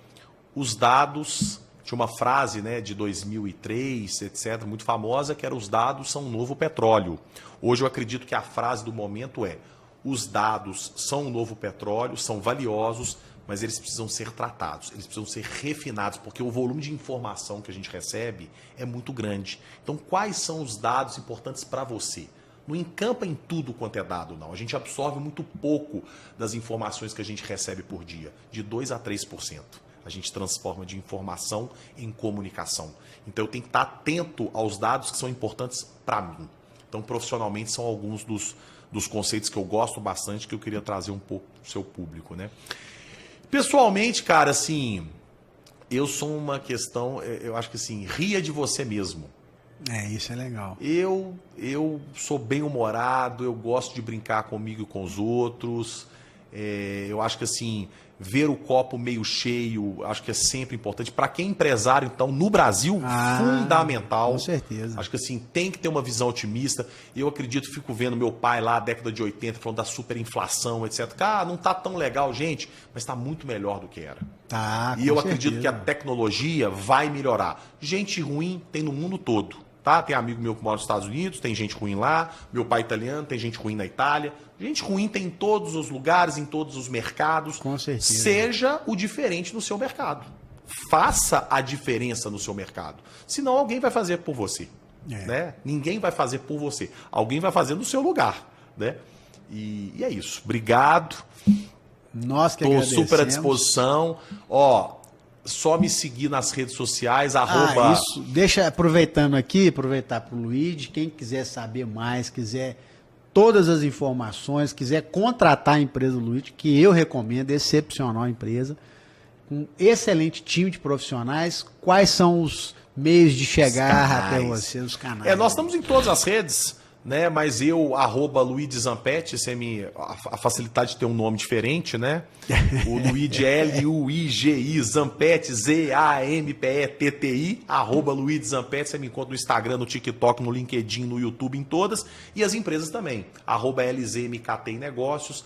os dados. Tinha uma frase, né, de 2003, etc., muito famosa, que era: os dados são o novo petróleo. Hoje eu acredito que a frase do momento é: os dados são o novo petróleo, são valiosos, mas eles precisam ser tratados, eles precisam ser refinados, porque o volume de informação que a gente recebe é muito grande. Então, quais são os dados importantes para você? Não encampa em tudo quanto é dado, não. A gente absorve muito pouco das informações que a gente recebe por dia, de 2% a 3%. A gente transforma de informação em comunicação. Então, eu tenho que estar atento aos dados que são importantes para mim. Então, profissionalmente, são alguns dos conceitos que eu gosto bastante, que eu queria trazer um pouco para o seu público, né? Pessoalmente, cara, assim, eu sou uma questão, eu acho que assim, ria de você mesmo. Isso é legal. Eu sou bem humorado, eu gosto de brincar comigo e com os outros. Eu acho que assim, ver o copo meio cheio, acho que é sempre importante. Para quem é empresário, então, no Brasil, fundamental. Com certeza. Acho que assim, tem que ter uma visão otimista. Eu acredito, fico vendo meu pai lá, década de 80, falando da superinflação, etc. Não tá tão legal, gente, mas tá muito melhor do que era. Tá, e eu acredito que a tecnologia vai melhorar. Gente ruim tem no mundo todo. Tá? Tem amigo meu que mora nos Estados Unidos, tem gente ruim lá. Meu pai é italiano, tem gente ruim na Itália. Gente ruim tem em todos os lugares, em todos os mercados. Com certeza. Seja o diferente no seu mercado. Faça a diferença no seu mercado. Senão alguém vai fazer por você. Né? Ninguém vai fazer por você. Alguém vai fazer no seu lugar. Né? E é isso. Obrigado. Nós que Estou agradecemos. super à disposição. Só me seguir nas redes sociais, Isso. Deixa, aproveitar para o Luigi, quem quiser saber mais, quiser todas as informações, quiser contratar a empresa Luigi, que eu recomendo, excepcional a empresa, com um excelente time de profissionais, quais são os meios de chegar até você, os canais? Nós estamos em todas as redes, né? Mas eu, @Luigi Zampetti, a facilidade de ter um nome diferente, né? O Luigi Luigi Zampetti, Zampetti, @Luigi Zampetti, você me encontra no Instagram, no TikTok, no LinkedIn, no YouTube, em todas. E as empresas também, @LZMKT Negócios,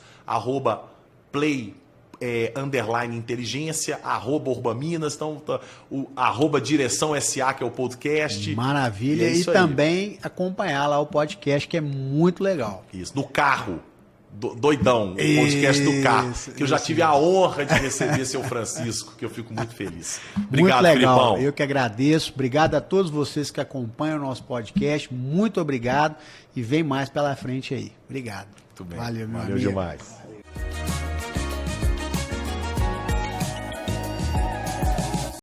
@Play _ inteligência, @Urbaminas, então o @Direção SA, que é o podcast. Maravilha, e também acompanhar lá o podcast, que é muito legal. Isso, no carro, doidão, o podcast do carro, que eu já tive a honra de receber seu Francisco, que eu fico muito feliz. Obrigado, muito legal. Filipão. Eu que agradeço, obrigado a todos vocês que acompanham o nosso podcast, muito obrigado, e vem mais pela frente aí. Obrigado. Muito bem. Valeu, meu Valeu amigo. demais.